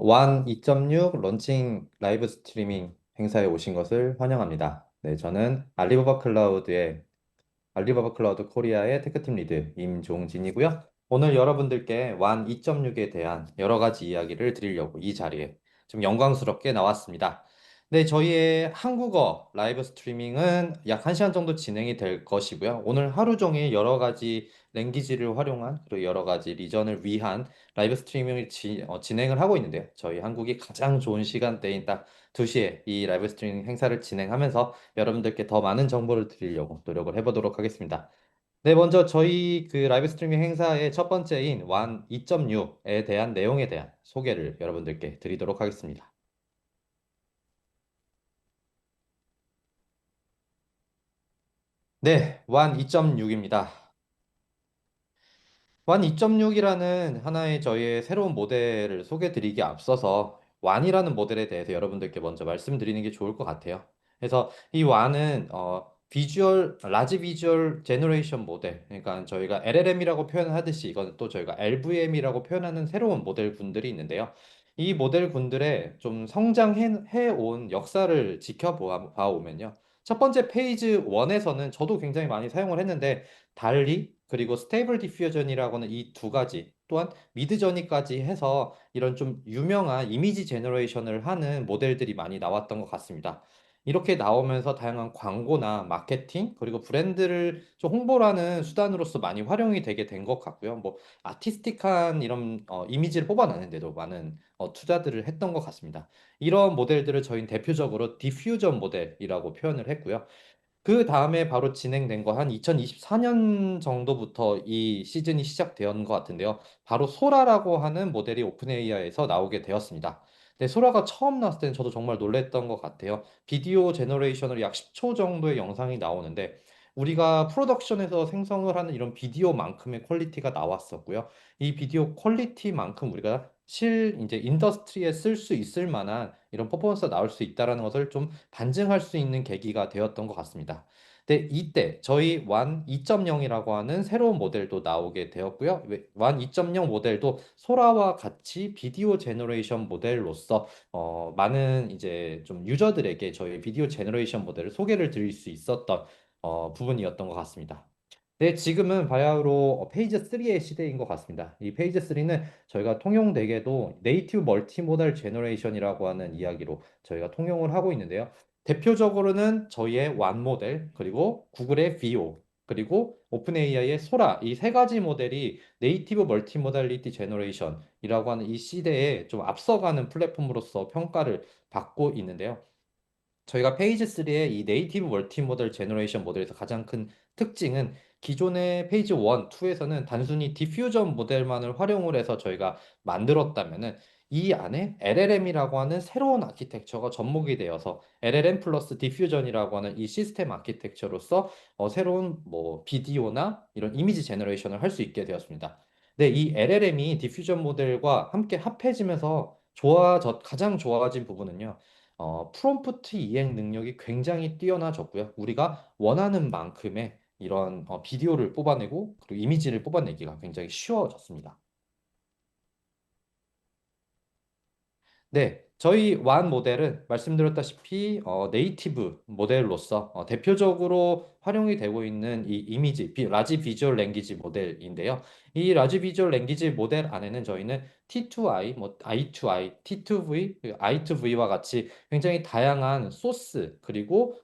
완 2.6 런칭 라이브 스트리밍 행사에 오신 것을 환영합니다. 네, 저는 알리바바 클라우드 코리아의 테크팀 리드 임종진이고요. 오늘 여러분들께 완 2.6에 대한 여러 가지 이야기를 드리려고 이 자리에 좀 영광스럽게 나왔습니다. 네, 저희의 한국어 라이브 스트리밍은 약 1시간 정도 진행이 될 것이고요. 오늘 하루 종일 여러 가지 랭귀지를 활용한 그리고 여러 가지 리전을 위한 라이브 스트리밍을 진행을 하고 있는데요. 저희 한국이 가장 좋은 시간대인 딱 2시에 이 라이브 스트리밍 행사를 진행하면서 여러분들께 더 많은 정보를 드리려고 노력을 해보도록 하겠습니다. 네, 먼저 저희 그 라이브 스트리밍 행사의 첫 번째인 완 2.6에 대한 내용에 대한 소개를 여러분들께 드리도록 하겠습니다. 네, 완 2.6입니다. 완 2.6이라는 하나의 저희의 새로운 모델을 소개드리기 앞서서 완이라는 모델에 대해서 여러분들께 먼저 말씀드리는 게 좋을 것 같아요. 그래서 이 완은 라지 비주얼 제너레이션 모델, 그러니까 저희가 LLM이라고 표현하듯이 이건 또 저희가 LVM이라고 표현하는 새로운 모델 군들이 있는데요. 이 모델 군들의 좀 성장해 온 역사를 지켜봐오면요. 첫 번째 페이지 1에서는 저도 굉장히 많이 사용을 했는데 달리 그리고 스테이블 디퓨전이라고는 이 두 가지 또한 미드저니까지 해서 이런 좀 유명한 이미지 제너레이션을 하는 모델들이 많이 나왔던 것 같습니다. 이렇게 나오면서 다양한 광고나 마케팅 그리고 브랜드를 좀 홍보하는 수단으로서 많이 활용이 되게 된 것 같고요. 뭐 아티스틱한 이런 이미지를 뽑아내는데도 많은 투자들을 했던 것 같습니다. 이런 모델들을 저희는 대표적으로 디퓨전 모델이라고 표현을 했고요. 그 다음에 바로 진행된 거 한 2024년 정도부터 이 시즌이 시작되었는 것 같은데요. 바로 소라라고 하는 모델이 오픈 AI에서 나오게 되었습니다. 근데 소라가 처음 나왔을 때는 저도 정말 놀랬던 것 같아요. 비디오 제너레이션으로 약 10초 정도의 영상이 나오는데 우리가 프로덕션에서 생성을 하는 이런 비디오만큼의 퀄리티가 나왔었고요. 이 비디오 퀄리티만큼 우리가 이제 인더스트리에 쓸 수 있을 만한 이런 퍼포먼스가 나올 수 있다라는 것을 좀 반증할 수 있는 계기가 되었던 것 같습니다. 근데 이때 저희 완 2.0이라고 하는 새로운 모델도 나오게 되었고요. 완 2.0 모델도 소라와 같이 비디오 제너레이션 모델로서 많은 이제 좀 유저들에게 저희 비디오 제너레이션 모델을 소개를 드릴 수 있었던 부분이었던 것 같습니다. 네, 지금은 바야흐로 페이지 3의 시대인 것 같습니다. 이 페이지 3는 저희가 통용되게도 네이티브 멀티모달 제너레이션이라고 하는 이야기로 저희가 통용을 하고 있는데요. 대표적으로는 저희의 완 모델, 그리고 구글의 VO, 그리고 오픈 AI의 소라, 이 세 가지 모델이 네이티브 멀티모달리티 제너레이션이라고 하는 이 시대에 좀 앞서가는 플랫폼으로서 평가를 받고 있는데요. 저희가 페이지 3의 이 네이티브 멀티모델 제너레이션 모델에서 가장 큰 특징은 기존의 페이지 1, 2에서는 단순히 디퓨전 모델만을 활용을 해서 저희가 만들었다면은 이 안에 LLM이라고 하는 새로운 아키텍처가 접목이 되어서 LLM 플러스 디퓨전이라고 하는 이 시스템 아키텍처로서 새로운 뭐 비디오나 이런 이미지 제너레이션을 할 수 있게 되었습니다. 네, 이 LLM이 디퓨전 모델과 함께 합해지면서 가장 좋아진 부분은요. 프롬프트 이행 능력이 굉장히 뛰어나졌고요. 우리가 원하는 만큼의 이런 비디오를 뽑아내고 그리고 이미지를 뽑아내기가 굉장히 쉬워졌습니다. 네, 저희 완 모델은 말씀드렸다시피 네이티브 모델로서 대표적으로 활용이 되고 있는 이 라지 비주얼 랭귀지 모델인데요. 이 라지 비주얼 랭귀지 모델 안에는 저희는 T2I, 뭐 I2I, T2V, I2V와 같이 굉장히 다양한 소스 그리고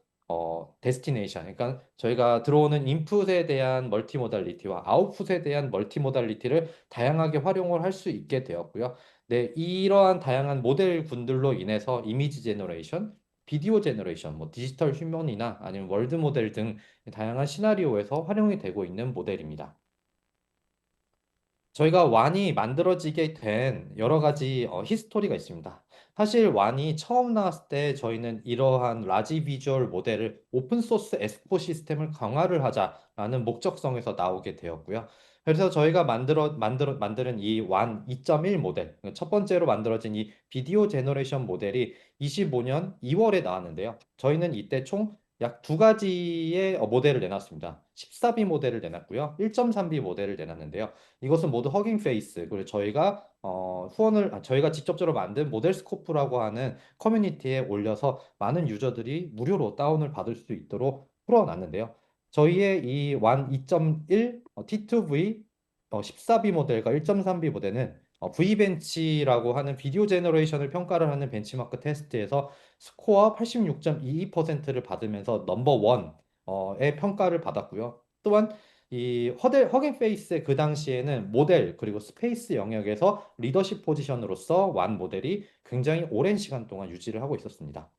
데스티네이션, 그러니까 저희가 들어오는 인풋에 대한 멀티모달리티와 아웃풋에 대한 멀티모달리티를 다양하게 활용을 할 수 있게 되었고요. 네, 이러한 다양한 모델 군들로 인해서 이미지 제너레이션, 비디오 제너레이션, 뭐 디지털 휴먼이나 아니면 월드 모델 등 다양한 시나리오에서 활용이 되고 있는 모델입니다. 저희가 완이 만들어지게 된 여러 가지 히스토리가 있습니다. 사실 완이 처음 나왔을 때 저희는 이러한 라지 비주얼 모델을 오픈 소스 에스코 시스템을 강화를 하자라는 목적성에서 나오게 되었고요. 그래서 저희가 만드는 이 완 2.1 모델, 첫 번째로 만들어진 이 비디오 제너레이션 모델이 25년 2월에 나왔는데요. 저희는 이때 총 약 두 가지의 모델을 내놨습니다. 14B 모델을 내놨고요. 1.3B 모델을 내놨는데요. 이것은 모두 허깅 페이스, 그리고 저희가 저희가 직접적으로 만든 모델 스코프라고 하는 커뮤니티에 올려서 많은 유저들이 무료로 다운을 받을 수 있도록 풀어놨는데요. 저희의 이 완 2.1 T2V 14B 모델과 1.3B 모델은 V벤치라고 하는 비디오 제너레이션을 평가를 하는 벤치마크 테스트에서 스코어 86.22%를 받으면서 넘버 원의 평가를 받았고요. 또한 이 허깅 페이스의 그 당시에는 모델 그리고 스페이스 영역에서 리더십 포지션으로서 완 모델이 굉장히 오랜 시간 동안 유지를 하고 있었습니다.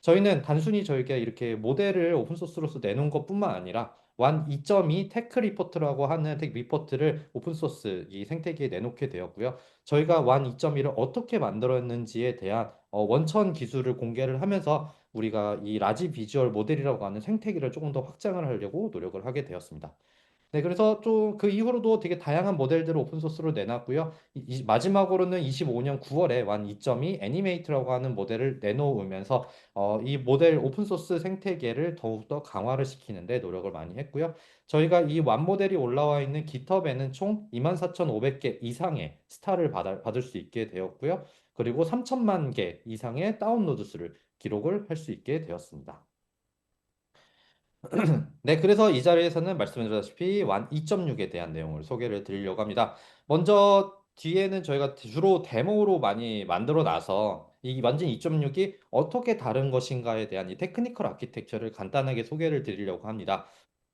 저희는 단순히 저희가 이렇게 모델을 오픈소스로서 내놓은 것뿐만 아니라 완 2.2 테크 리포트라고 하는 테크 리포트를 오픈소스 이 생태계에 내놓게 되었고요. 저희가 완 2.1을 어떻게 만들었는지에 대한 원천 기술을 공개를 하면서 우리가 이 라지 비주얼 모델이라고 하는 생태계를 조금 더 확장을 하려고 노력을 하게 되었습니다. 네, 그래서 좀 그 이후로도 되게 다양한 모델들을 오픈소스로 내놨고요. 마지막으로는 25년 9월에 완 2.2 애니메이트라고 하는 모델을 내놓으면서 이 모델 오픈소스 생태계를 더욱더 강화를 시키는데 노력을 많이 했고요. 저희가 이 완 모델이 올라와 있는 깃허브에는 총 24,500개 이상의 스타를 받을 수 있게 되었고요. 그리고 3천만 개 이상의 다운로드 수를 기록을 할 수 있게 되었습니다. 네, 그래서 이 자리에서는 말씀드렸다시피 완 2.6에 대한 내용을 소개를 드리려고 합니다. 먼저 뒤에는 저희가 주로 데모로 많이 만들어 놔서 이 완전 2.6이 어떻게 다른 것인가에 대한 이 테크니컬 아키텍처를 간단하게 소개를 드리려고 합니다.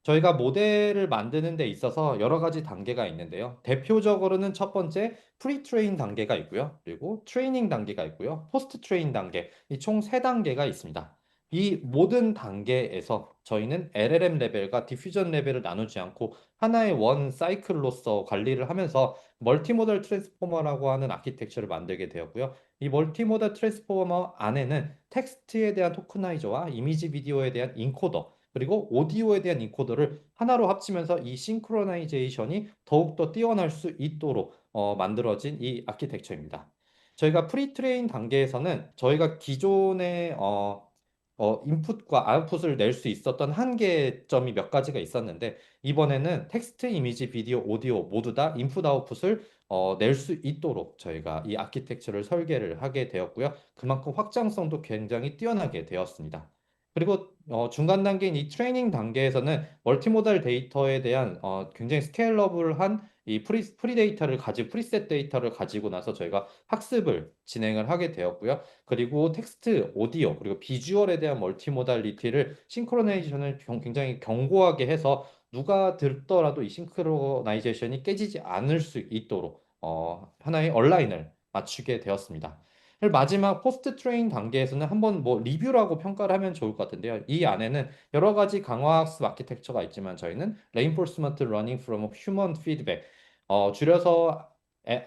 저희가 모델을 만드는 데 있어서 여러 가지 단계가 있는데요. 대표적으로는 첫 번째 프리 트레인 단계가 있고요. 그리고 트레이닝 단계가 있고요. 포스트 트레인 단계, 이 총 세단계가 있습니다. 이 모든 단계에서 저희는 LLM 레벨과 디퓨전 레벨을 나누지 않고 하나의 원 사이클로서 관리를 하면서 멀티모달 트랜스포머라고 하는 아키텍처를 만들게 되었고요. 이 멀티모달 트랜스포머 안에는 텍스트에 대한 토크나이저와 이미지 비디오에 대한 인코더, 그리고 오디오에 대한 인코더를 하나로 합치면서 이 싱크로나이제이션이 더욱더 뛰어날 수 있도록 만들어진 이 아키텍처입니다. 저희가 프리트레인 단계에서는 저희가 기존의 인풋과 아웃풋을 낼 수 있었던 한계점이 몇 가지가 있었는데 이번에는 텍스트, 이미지, 비디오, 오디오 모두 다 인풋, 아웃풋을 낼 수 있도록 저희가 이 아키텍처를 설계를 하게 되었고요. 그만큼 확장성도 굉장히 뛰어나게 되었습니다. 그리고 중간 단계인 이 트레이닝 단계에서는 멀티모달 데이터에 대한 굉장히 스케일러블한 이 프리 데이터를 프리셋 데이터를 가지고 나서 저희가 학습을 진행을 하게 되었고요. 그리고 텍스트, 오디오, 그리고 비주얼에 대한 멀티모달리티를 싱크로나이제이션을 굉장히 견고하게 해서 누가 듣더라도 이 싱크로나이제이션이 깨지지 않을 수 있도록 하나의 얼라인을 맞추게 되었습니다. 그리고 마지막 포스트 트레인 단계에서는 한번 뭐 리뷰라고 평가를 하면 좋을 것 같은데요. 이 안에는 여러 가지 강화학습 아키텍처가 있지만 저희는 Reinforcement Learning from Human Feedback, 줄여서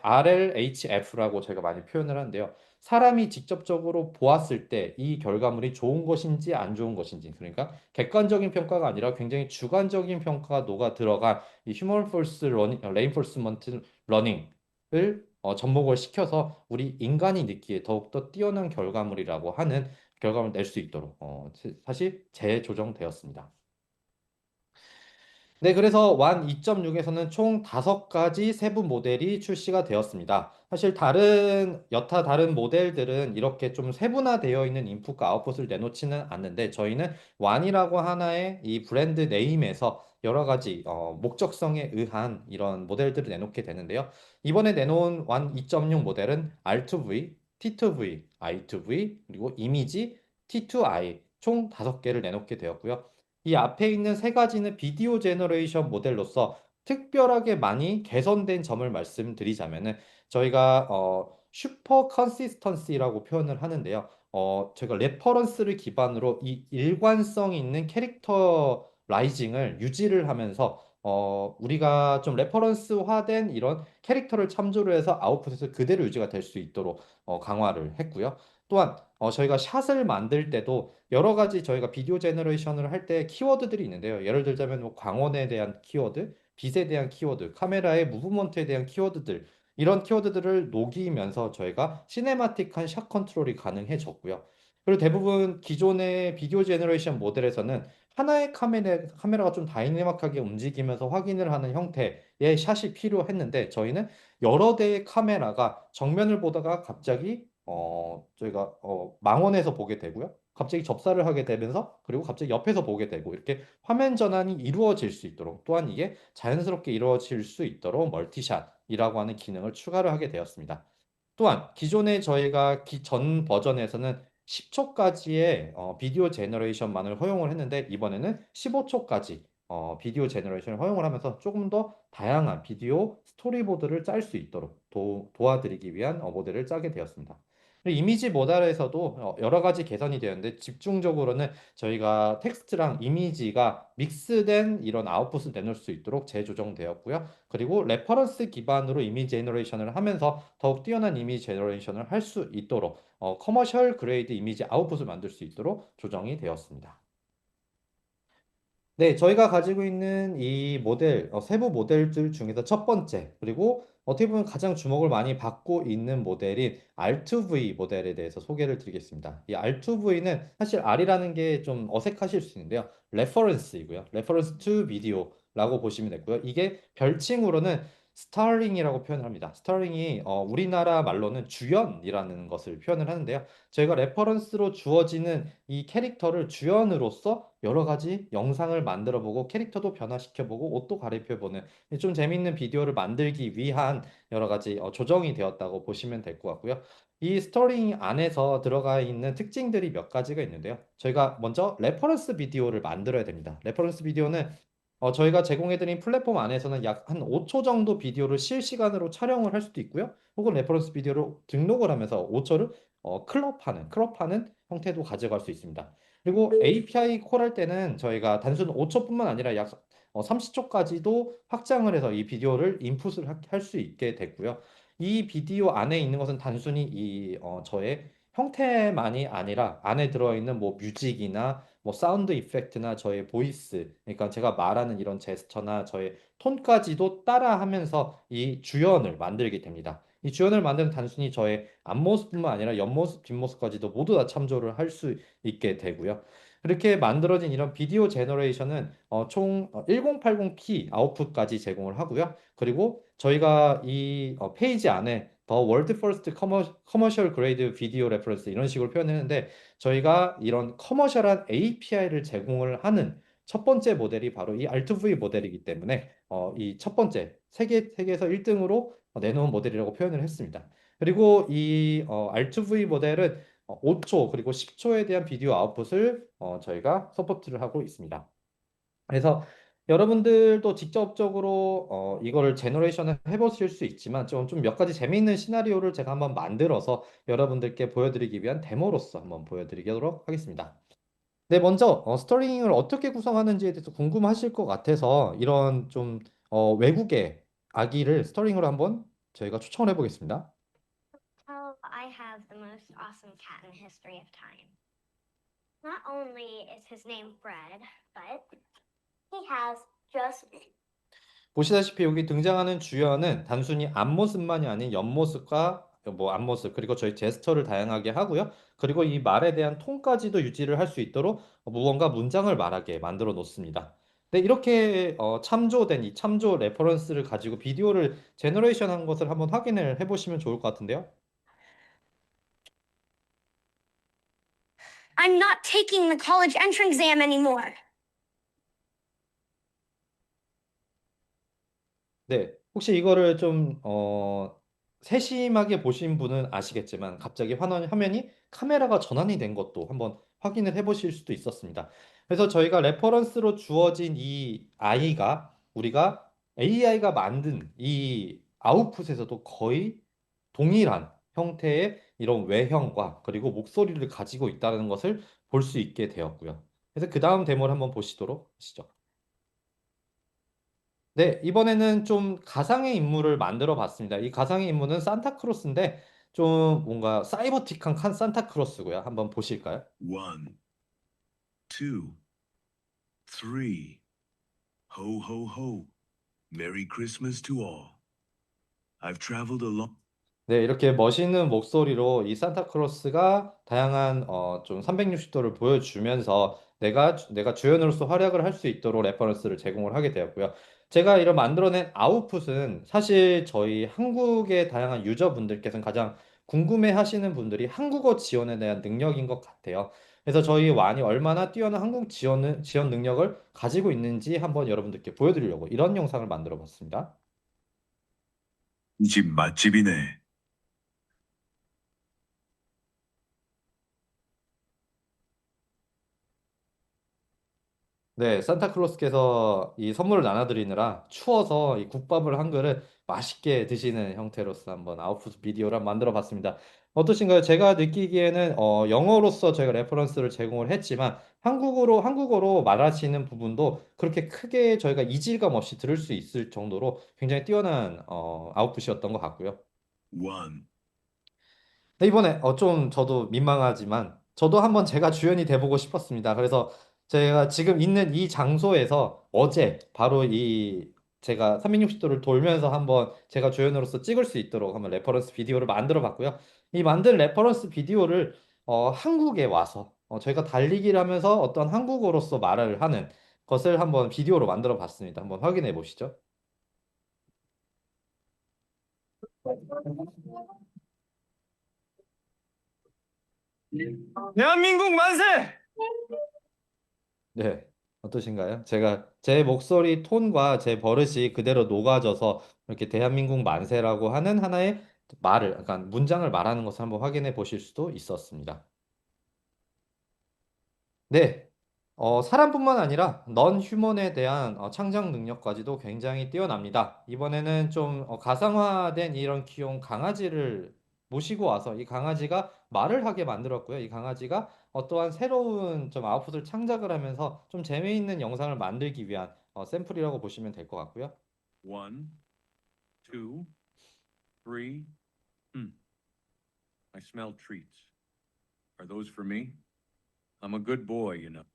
RLHF라고 저희가 많이 표현을 하는데요. 사람이 직접적으로 보았을 때 이 결과물이 좋은 것인지 안 좋은 것인지, 그러니까 객관적인 평가가 아니라 굉장히 주관적인 평가가 녹아 들어간 이 휴먼 포스 러닝, 레인포스먼트 러닝을 접목을 시켜서 우리 인간이 느끼기에 더욱더 뛰어난 결과물이라고 하는 결과물을 낼 수 있도록 사실 재조정되었습니다. 네, 그래서 완 2.6에서는 총 5가지 세부 모델이 출시가 되었습니다. 사실 여타 다른 모델들은 이렇게 좀 세분화되어 있는 인풋과 아웃풋을 내놓지는 않는데 저희는 완이라고 하나의 이 브랜드 네임에서 여러 가지 목적성에 의한 이런 모델들을 내놓게 되는데요. 이번에 내놓은 완 2.6 모델은 R2V, T2V, I2V, 그리고 이미지, T2I 총 5개를 내놓게 되었고요. 이 앞에 있는 세 가지는 비디오 제너레이션 모델로서 특별하게 많이 개선된 점을 말씀드리자면은 저희가 슈퍼 컨시스턴시라고 표현을 하는데요. 저희가 레퍼런스를 기반으로 이 일관성 있는 캐릭터 라이징을 유지를 하면서 우리가 좀 레퍼런스화된 이런 캐릭터를 참조를 해서 아웃풋에서 그대로 유지가 될 수 있도록 강화를 했고요. 또한 저희가 샷을 만들 때도 여러 가지 저희가 비디오 제너레이션을 할 때 키워드들이 있는데요. 예를 들자면 뭐 광원에 대한 키워드, 빛에 대한 키워드, 카메라의 무브먼트에 대한 키워드들, 이런 키워드들을 녹이면서 저희가 시네마틱한 샷 컨트롤이 가능해졌고요. 그리고 대부분 기존의 비디오 제너레이션 모델에서는 하나의 카메라가 좀 다이내믹하게 움직이면서 확인을 하는 형태의 샷이 필요했는데 저희는 여러 대의 카메라가 정면을 보다가 갑자기 저희가 망원에서 보게 되고요. 갑자기 접사를 하게 되면서 그리고 갑자기 옆에서 보게 되고 이렇게 화면 전환이 이루어질 수 있도록 또한 이게 자연스럽게 이루어질 수 있도록 멀티샷이라고 하는 기능을 추가를 하게 되었습니다. 또한 기존에 저희가 전 버전에서는 10초까지의 비디오 제너레이션만을 허용을 했는데 이번에는 15초까지 비디오 제너레이션을 허용을 하면서 조금 더 다양한 비디오 스토리보드를 짤 수 있도록 도와드리기 위한 모델을 짜게 되었습니다. 이미지 모델에서도 여러 가지 개선이 되었는데 집중적으로는 저희가 텍스트랑 이미지가 믹스된 이런 아웃풋을 내놓을 수 있도록 재조정되었고요. 그리고 레퍼런스 기반으로 이미지 제너레이션을 하면서 더욱 뛰어난 이미지 제너레이션을 할 수 있도록 커머셜 그레이드 이미지 아웃풋을 만들 수 있도록 조정이 되었습니다. 네, 저희가 가지고 있는 이 모델, 세부 모델들 중에서 첫 번째, 그리고 어떻게 보면 가장 주목을 많이 받고 있는 모델인 R2V 모델에 대해서 소개를 드리겠습니다. 이 R2V는 사실 R이라는 게 좀 어색하실 수 있는데요. 레퍼런스이고요. 레퍼런스 투 비디오라고 보시면 되고요. 이게 별칭으로는 스타링이라고 표현을 합니다. 스타링이 우리나라 말로는 주연이라는 것을 표현을 하는데요. 저희가 레퍼런스로 주어지는 이 캐릭터를 주연으로서 여러 가지 영상을 만들어 보고 캐릭터도 변화시켜 보고 옷도 갈아입혀 보는 좀 재밌는 비디오를 만들기 위한 여러 가지 조정이 되었다고 보시면 될 것 같고요. 이 스토리 안에서 들어가 있는 특징들이 몇 가지가 있는데요. 저희가 먼저 레퍼런스 비디오를 만들어야 됩니다. 레퍼런스 비디오는 저희가 제공해드린 플랫폼 안에서는 약 한 5초 정도 비디오를 실시간으로 촬영을 할 수도 있고요. 혹은 레퍼런스 비디오를 등록을 하면서 5초를 크롭하는 형태도 가져갈 수 있습니다. 그리고 API 콜할 때는 저희가 단순 5초뿐만 아니라 약 30초까지도 확장을 해서 이 비디오를 인풋을 할 수 있게 됐고요. 이 비디오 안에 있는 것은 단순히 저의 형태만이 아니라 안에 들어있는 뭐 뮤직이나 뭐 사운드 이펙트나 저의 보이스, 그러니까 제가 말하는 이런 제스처나 저의 톤까지도 따라하면서 이 주연을 만들게 됩니다. 이 주연을 만드는 단순히 저의 앞모습뿐만 아니라 옆모습, 뒷모습까지도 모두 다 참조를 할 수 있게 되고요. 그렇게 만들어진 이런 비디오 제너레이션은 총 1080p 아웃풋까지 제공을 하고요. 그리고 저희가 이 페이지 안에 더 월드 퍼스트 커머셜 그레이드 비디오 레퍼런스 이런 식으로 표현했는데 저희가 이런 커머셜한 API를 제공을 하는 첫 번째 모델이 바로 이 R2V 모델이기 때문에 이 첫 번째 세계에서 1등으로 내놓은 모델이라고 표현을 했습니다. 그리고 이 R2V 모델은 5초 그리고 10초에 대한 비디오 아웃풋을 저희가 서포트를 하고 있습니다. 그래서 여러분들도 직접적으로 이거를 제너레이션을 해보실 수 있지만 좀 몇 가지 재미있는 시나리오를 제가 한번 만들어서 여러분들께 보여드리기 위한 데모로서 한번 보여드리도록 하겠습니다. 네, 먼저 스토링을 어떻게 구성하는지에 대해서 궁금하실 것 같아서 이런 좀 외국의 아기를 스토링으로 한번 저희가 추천을 해보겠습니다. Oh, I have the most awesome cat in the history of time. Not only is his name Fred, but he has just 보시다시피 여기 등장하는 주연은 단순히 앞모습만이 아닌 옆모습과 뭐 앞모습 그리고 저희 제스처를 다양하게 하고요. 그리고 이 말에 대한 톤까지도 유지를 할 수 있도록 무언가 문장을 말하게 만들어 놓습니다. 네, 이렇게 참조된 이 참조 레퍼런스를 가지고 비디오를 제너레이션 한 것을 한번 확인을 해보시면 좋을 것 같은데요. I'm not taking the college entrance exam anymore. 네, 혹시 이거를 좀, 세심하게 보신 분은 아시겠지만, 갑자기 화면이 카메라가 전환이 된 것도 한번 확인을 해보실 수도 있었습니다. 그래서 저희가 레퍼런스로 주어진 이 아이가, 우리가 AI가 만든 이 아웃풋에서도 거의 동일한 형태의 이런 외형과 그리고 목소리를 가지고 있다는 것을 볼 수 있게 되었고요. 그래서 그 다음 데모를 한번 보시도록 하시죠. 네, 이번에는 좀 가상의 인물을 만들어 봤습니다. 이 가상의 인물은 산타크로스인데 좀 뭔가 사이버틱한 산타크로스고요. 한번 보실까요? One, two, three. Ho, ho, ho. Merry Christmas to all. I've traveled a long 네, 이렇게 멋있는 목소리로 이 산타클로스가 다양한 좀 360도를 보여주면서 내가 주연으로서 활약을 할 수 있도록 레퍼런스를 제공을 하게 되었고요. 제가 이런 만들어낸 아웃풋은 사실 저희 한국의 다양한 유저분들께서는 가장 궁금해 하시는 분들이 한국어 지원에 대한 능력인 것 같아요. 그래서 저희 완이 얼마나 뛰어난 지원 능력을 가지고 있는지 한번 여러분들께 보여드리려고 이런 영상을 만들어 봤습니다. 이 집 맛집이네. 네, 산타클로스께서 이 선물을 나눠드리느라 추워서 이 국밥을 한 그릇 맛있게 드시는 형태로서 한번 아웃풋 비디오를 한번 만들어 봤습니다. 어떠신가요? 제가 느끼기에는 영어로서 저희가 레퍼런스를 제공을 했지만 한국어로 말하시는 부분도 그렇게 크게 저희가 이질감 없이 들을 수 있을 정도로 굉장히 뛰어난 아웃풋이었던 것 같고요. One, 네, 이번에 좀 저도 민망하지만 저도 한번 제가 주연이 돼보고 싶었습니다. 그래서 제가 지금 있는 이 장소에서 어제 바로 이 제가 360도를 돌면서 한번 제가 주연으로서 찍을 수 있도록 한번 레퍼런스 비디오를 만들어 봤고요. 이 만든 레퍼런스 비디오를 한국에 와서 저희가 달리기를 하면서 어떤 한국어로서 말을 하는 것을 한번 비디오로 만들어 봤습니다. 한번 확인해 보시죠. 대한민국 만세! 네, 어떠신가요? 제가 제 목소리 톤과 제 버릇이 그대로 녹아져서 이렇게 대한민국 만세라고 하는 하나의 말을, 약간 문장을 말하는 것을 한번 확인해 보실 수도 있었습니다. 네, 사람뿐만 아니라 넌 휴먼에 대한 창작 능력까지도 굉장히 뛰어납니다. 이번에는 좀 가상화된 이런 귀여운 강아지를 모시고 와서 이 강아지가 말을 하게 만들었고요. 이 강아지가 어떠한 새로운 좀 아웃풋을 창작을 하면서 좀 재미있는 영상을 만들기 위한 샘플이라고 보시면 될 것 같고요. one, two, three. I smell treats. Are those for me? I'm a good boy, you know.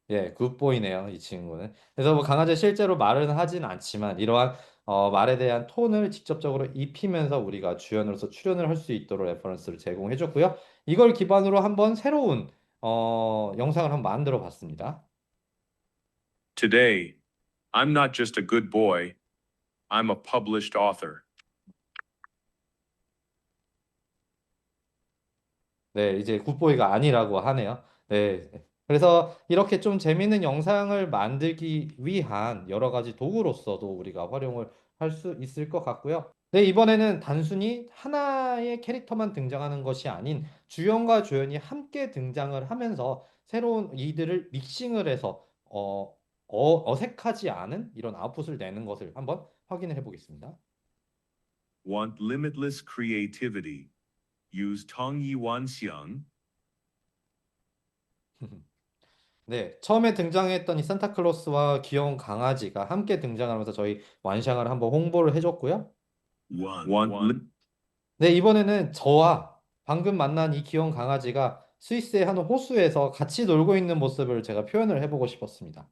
예, 굿보이네요, 이 친구는. 그래서 뭐 강아지 실제로 말은 하진 않지만 이러한 말에 대한 톤을 직접적으로 입히면서 우리가 주연으로서 출연을 할 수 있도록 레퍼런스를 제공해 줬고요. 이걸 기반으로 한번 새로운 영상을 한번 만들어 봤습니다. Today, I'm not just a good boy, I'm a published author. 네, 이제 굿보이가 아니라고 하네요. 네. 그래서 이렇게 좀 재밌는 영상을 만들기 위한 여러 가지 도구로서도 우리가 활용을 할 수 있을 것 같고요. 네, 이번에는 단순히 하나의 캐릭터만 등장하는 것이 아닌 주연과 조연이 함께 등장을 하면서 새로운 이들을 믹싱을 해서 어색하지 않은 이런 아웃풋을 내는 것을 한번 확인을 해보겠습니다. Want limitless creativity? Use Tongyi Wanxiang. 네, 처음에 등장했던 이 산타클로스와 귀여운 강아지가 함께 등장하면서 저희 완샹을 한번 홍보를 해줬고요. Want 네, 이번에는 저와 방금 만난 이 귀여운 강아지가 스위스의 한 호수에서 같이 놀고 있는 모습을 제가 표현을 해보고 싶었습니다.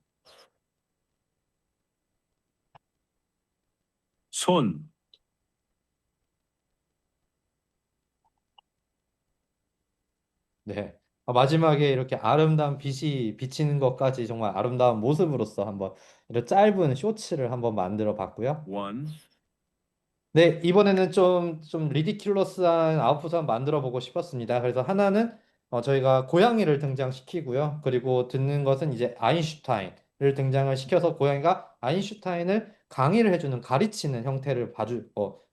손. 네, 마지막에 이렇게 아름다운 빛이 비치는 것까지 정말 아름다운 모습으로서 한번 이런 짧은 쇼츠를 한번 만들어 봤고요. One, 네, 이번에는 좀 리디큘러스한 아웃풋 한번 만들어 보고 싶었습니다. 그래서 하나는 저희가 고양이를 등장시키고요. 그리고 듣는 것은 이제 아인슈타인을 등장을 시켜서 고양이가 아인슈타인을 강의를 해주는 가르치는 형태를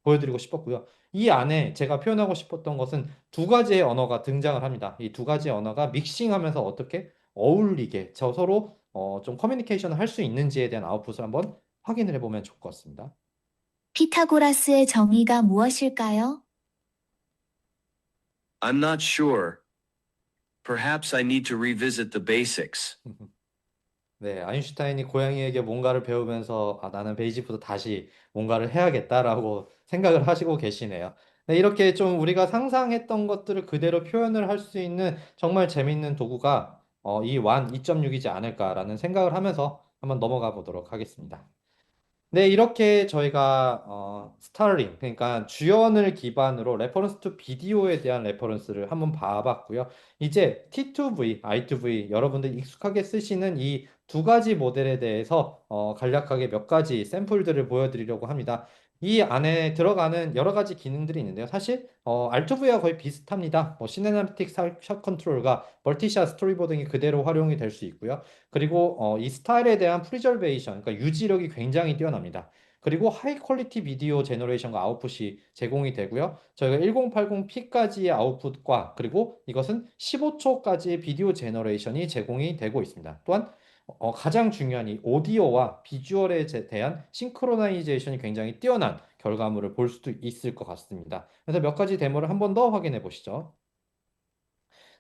보여드리고 싶었고요. 이 안에 제가 표현하고 싶었던 것은 두 가지의 언어가 등장을 합니다. 이 두 가지의 언어가 믹싱하면서 어떻게 어울리게 서로 좀 커뮤니케이션을 할 수 있는지에 대한 아웃풋을 한번 확인을 해보면 좋을 것 같습니다. 피타고라스의 정의가 무엇일까요? I'm not sure. Perhaps I need to revisit the basics. 네, 아인슈타인이 고양이에게 뭔가를 배우면서 나는 베이직부터 다시 뭔가를 해야겠다라고 생각을 하시고 계시네요. 네, 이렇게 좀 우리가 상상했던 것들을 그대로 표현을 할 수 있는 정말 재밌는 도구가 이 완 2.6이지 않을까라는 생각을 하면서 한번 넘어가 보도록 하겠습니다. 네, 이렇게 저희가 스타링, 그러니까 주연을 기반으로 레퍼런스 투 비디오에 대한 레퍼런스를 한번 봐봤고요. 이제 T2V, I2V 여러분들 익숙하게 쓰시는 이 두 가지 모델에 대해서 간략하게 몇 가지 샘플들을 보여드리려고 합니다. 이 안에 들어가는 여러 가지 기능들이 있는데요. 사실 R2V와 거의 비슷합니다. 뭐 시네마틱 샷 컨트롤과 멀티샷 스토리보딩이 그대로 활용이 될 수 있고요. 그리고 이 스타일에 대한 프리저베이션, 그러니까 유지력이 굉장히 뛰어납니다. 그리고 하이 퀄리티 비디오 제너레이션과 아웃풋이 제공이 되고요. 저희가 1080p까지의 아웃풋과 그리고 이것은 15초까지의 비디오 제너레이션이 제공이 되고 있습니다. 또한 가장 중요한 이 오디오와 비주얼에 대한 싱크로나이제이션이 굉장히 뛰어난 결과물을 볼 수도 있을 것 같습니다. 그래서 몇 가지 데모를 한 번 더 확인해 보시죠.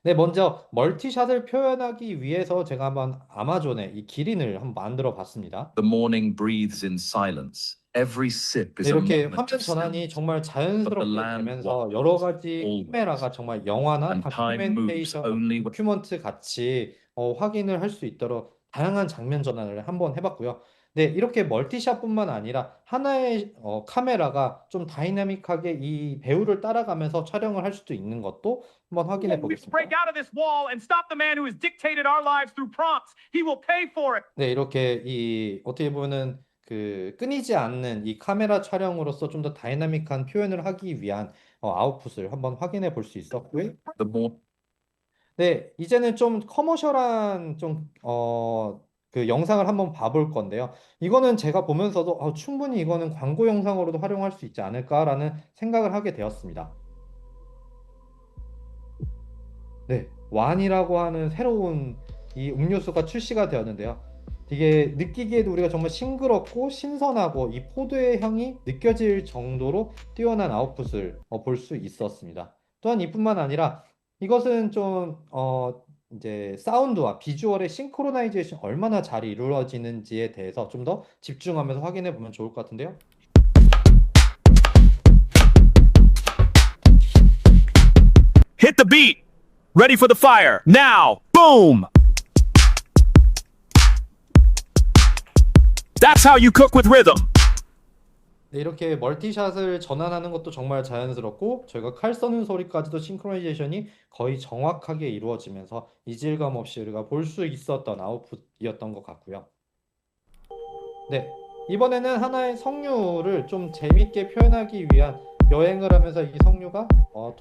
네, 먼저 멀티샷을 표현하기 위해서 제가 한번 아마존에 이 기린을 한번 만들어 봤습니다. The morning breathes in silence. Every sip 네, is a 이렇게 moment 화면 of 전환이 stillness. 정말 자연스럽게 land 되면서 walks 여러 가지 always, 카메라가 정말 영화나 and time moves 다큐멘테이션, only when 다큐먼트 같이 확인을 할 수 있도록 다양한 장면 전환을 한번 해봤고요. 네, 이렇게 멀티샷뿐만 아니라 하나의 카메라가 좀 다이나믹하게 이 배우를 따라가면서 촬영을 할 수도 있는 것도 한번 확인해 We 보겠습니다. break out of this wall and stop the man who has dictated our lives through prompts. He will pay for it. 네, 이렇게 이 어떻게 보면은 그 끊이지 않는 이 카메라 촬영으로서 좀 더 다이나믹한 표현을 하기 위한 아웃풋을 한번 확인해 볼 수 있었고요. the more 네, 이제는 좀 커머셜한 그 영상을 한번 봐볼 건데요. 이거는 제가 보면서도 충분히 이거는 광고 영상으로도 활용할 수 있지 않을까라는 생각을 하게 되었습니다. 네, 완이라고 하는 새로운 이 음료수가 출시가 되었는데요. 이게 느끼기에도 우리가 정말 싱그럽고 신선하고 이 포도의 향이 느껴질 정도로 뛰어난 아웃풋을 볼 수 있었습니다. 또한 이뿐만 아니라 이것은 좀 이제 사운드와 비주얼의 싱크로나이제이션 얼마나 잘 이루어지는지에 대해서 좀 더 집중하면서 확인해 보면 좋을 것 같은데요. Hit the beat. Ready for the fire. Now. Boom. That's how you cook with rhythm. 네, 이렇게 멀티샷을 전환하는 것도 정말 자연스럽고 저희가 칼 써는 소리까지도 싱크로나이제이션이 거의 정확하게 이루어지면서 이질감 없이 우리가 볼 수 있었던 아웃풋이었던 것 같고요. 네, 이번에는 하나의 성류를 좀 재밌게 표현하기 위한 여행을 하면서 이 성류가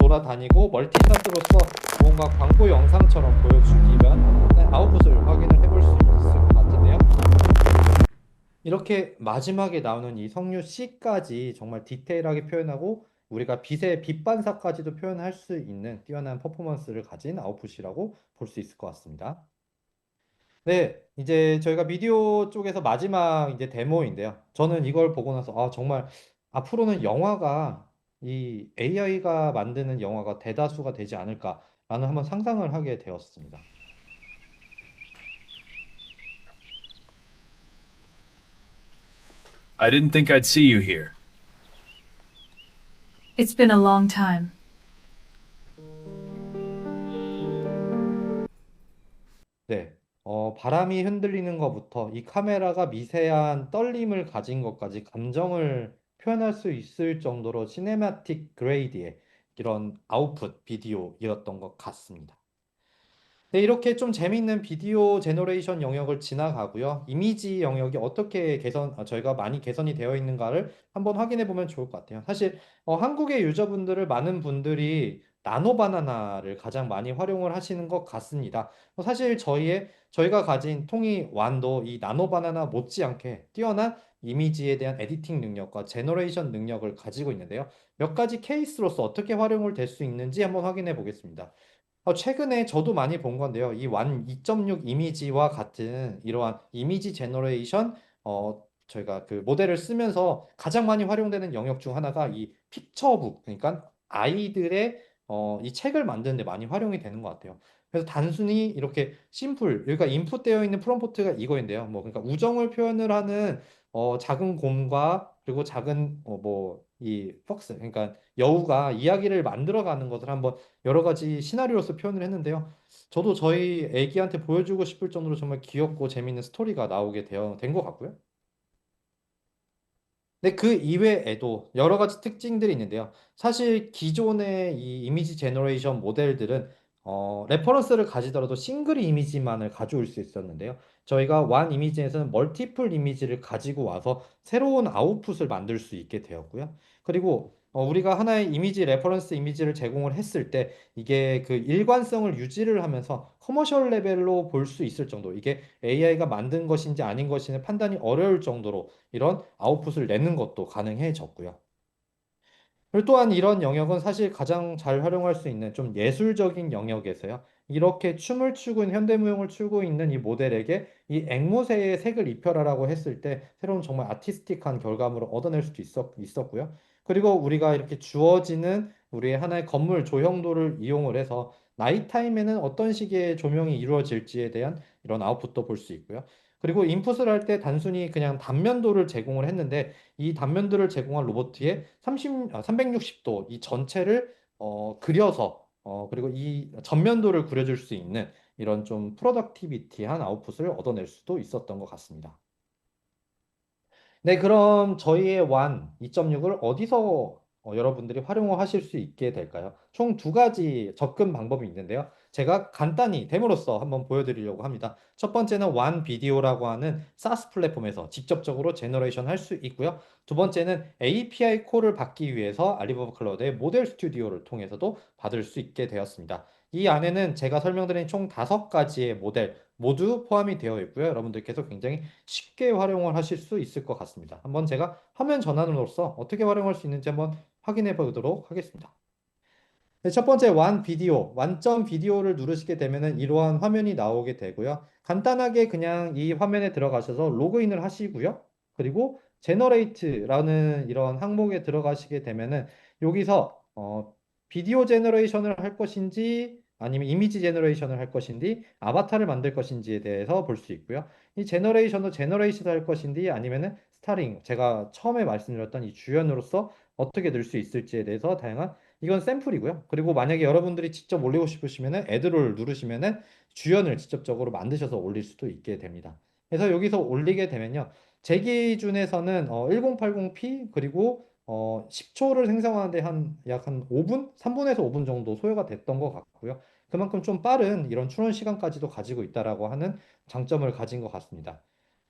돌아다니고 멀티샷으로서 뭔가 광고 영상처럼 보여주기 위한 아웃풋을 확인을 해볼 수 있을 것 같은데요. 이렇게 마지막에 나오는 이 석류 C까지 정말 디테일하게 표현하고 우리가 빛의 빛 반사까지도 표현할 수 있는 뛰어난 퍼포먼스를 가진 아웃풋이라고 볼 수 있을 것 같습니다. 네, 이제 저희가 비디오 쪽에서 마지막 이제 데모인데요. 저는 이걸 보고 나서 정말 앞으로는 영화가 이 AI가 만드는 영화가 대다수가 되지 않을까라는 한번 상상을 하게 되었습니다. I didn't think I'd see you here. It's been a long time. 네, 바람이 흔들리는 것부터 이 카메라가 미세한 떨림을 가진 것까지 감정을 표현할 수 있을 정도로 시네마틱 그레이드의 이런 아웃풋 비디오였던 것 같습니다. 네, 이렇게 좀 재밌는 비디오 제너레이션 영역을 지나가고요. 이미지 영역이 어떻게 저희가 많이 개선이 되어 있는가를 한번 확인해 보면 좋을 것 같아요. 사실 한국의 유저분들을 많은 분들이 나노바나나를 가장 많이 활용을 하시는 것 같습니다. 사실 저희가 가진 통이 완도 이 나노바나나 못지않게 뛰어난 이미지에 대한 에디팅 능력과 제너레이션 능력을 가지고 있는데요. 몇 가지 케이스로서 어떻게 활용을 될 수 있는지 한번 확인해 보겠습니다. 최근에 저도 많이 본 건데요. 이 완 2.6 이미지와 같은 이러한 이미지 제너레이션, 저희가 그 모델을 쓰면서 가장 많이 활용되는 영역 중 하나가 이 픽처북, 그러니까 아이들의 이 책을 만드는 데 많이 활용이 되는 것 같아요. 그래서 단순히 이렇게 심플, 여기가 인풋되어 있는 프롬프트가 이거인데요. 뭐, 그러니까 우정을 표현을 하는 작은 곰과 그리고 작은 이 폭스, 그러니까 여우가 이야기를 만들어가는 것을 한번 여러 가지 시나리오로서 표현을 했는데요. 저도 저희 애기한테 보여주고 싶을 정도로 정말 귀엽고 재밌는 스토리가 나오게 된 것 같고요. 근데 그 이외에도 여러 가지 특징들이 있는데요. 사실 기존의 이 이미지 제너레이션 모델들은 레퍼런스를 가지더라도 싱글 이미지만을 가져올 수 있었는데요. 저희가 원 이미지에서는 멀티플 이미지를 가지고 와서 새로운 아웃풋을 만들 수 있게 되었고요. 그리고 우리가 하나의 이미지 레퍼런스 이미지를 제공을 했을 때 이게 그 일관성을 유지를 하면서 커머셜 레벨로 볼 수 있을 정도, 이게 AI가 만든 것인지 아닌 것인지 판단이 어려울 정도로 이런 아웃풋을 내는 것도 가능해졌고요. 그리고 또한 이런 영역은 사실 가장 잘 활용할 수 있는 좀 예술적인 영역에서요. 이렇게 춤을 추고 있는 현대무용을 추고 있는 이 모델에게 이 앵무새의 색을 입혀라라고 했을 때 새로운 정말 아티스틱한 결과물을 얻어낼 수도 있었고요. 그리고 우리가 이렇게 주어지는 우리의 하나의 건물 조형도를 이용을 해서 나이타임에는 어떤 식의 조명이 이루어질지에 대한 이런 아웃풋도 볼 수 있고요. 그리고 인풋을 할 때 단순히 그냥 단면도를 제공을 했는데 이 단면들을 제공한 로봇에 360도 이 전체를 그려서 그리고 이 전면도를 그려줄 수 있는 이런 좀 프로덕티비티한 아웃풋을 얻어낼 수도 있었던 것 같습니다. 네, 그럼 저희의 완 2.6을 어디서 여러분들이 활용을 하실 수 있게 될까요? 총 두 가지 접근 방법이 있는데요. 제가 간단히 데모로서 한번 보여드리려고 합니다. 첫 번째는 완 비디오라고 하는 SaaS 플랫폼에서 직접적으로 제너레이션 할 수 있고요. 두 번째는 API 콜을 받기 위해서 알리바바 클라우드의 모델 스튜디오를 통해서도 받을 수 있게 되었습니다. 이 안에는 제가 설명드린 총 5가지의 모델 모두 포함이 되어 있고요. 여러분들께서 굉장히 쉽게 활용을 하실 수 있을 것 같습니다. 한번 제가 화면 전환으로서 어떻게 활용할 수 있는지 한번 확인해 보도록 하겠습니다. 네, 첫 번째 완 비디오, 완점 비디오를 누르시게 되면은 이러한 화면이 나오게 되고요. 간단하게 그냥 이 화면에 들어가셔서 로그인을 하시고요. 그리고 제너레이트라는 이런 항목에 들어가시게 되면은 여기서 비디오 제너레이션을 할 것인지 아니면 이미지 제너레이션을 할 것인지 아바타를 만들 것인지에 대해서 볼 수 있고요. 이 제너레이션도 제너레이션 할 것인지 아니면은 스타링, 제가 처음에 말씀드렸던 이 주연으로서 어떻게 넣을 수 있을지에 대해서 다양한, 이건 샘플이고요. 그리고 만약에 여러분들이 직접 올리고 싶으시면은 애드롤 누르시면은 주연을 직접적으로 만드셔서 올릴 수도 있게 됩니다. 그래서 여기서 올리게 되면요. 제 기준에서는 1080p 그리고 10초를 생성하는데 약 한 5분? 3분에서 5분 정도 소요가 됐던 것 같고요. 그만큼 좀 빠른 이런 출원 시간까지도 가지고 있다라고 하는 장점을 가진 것 같습니다.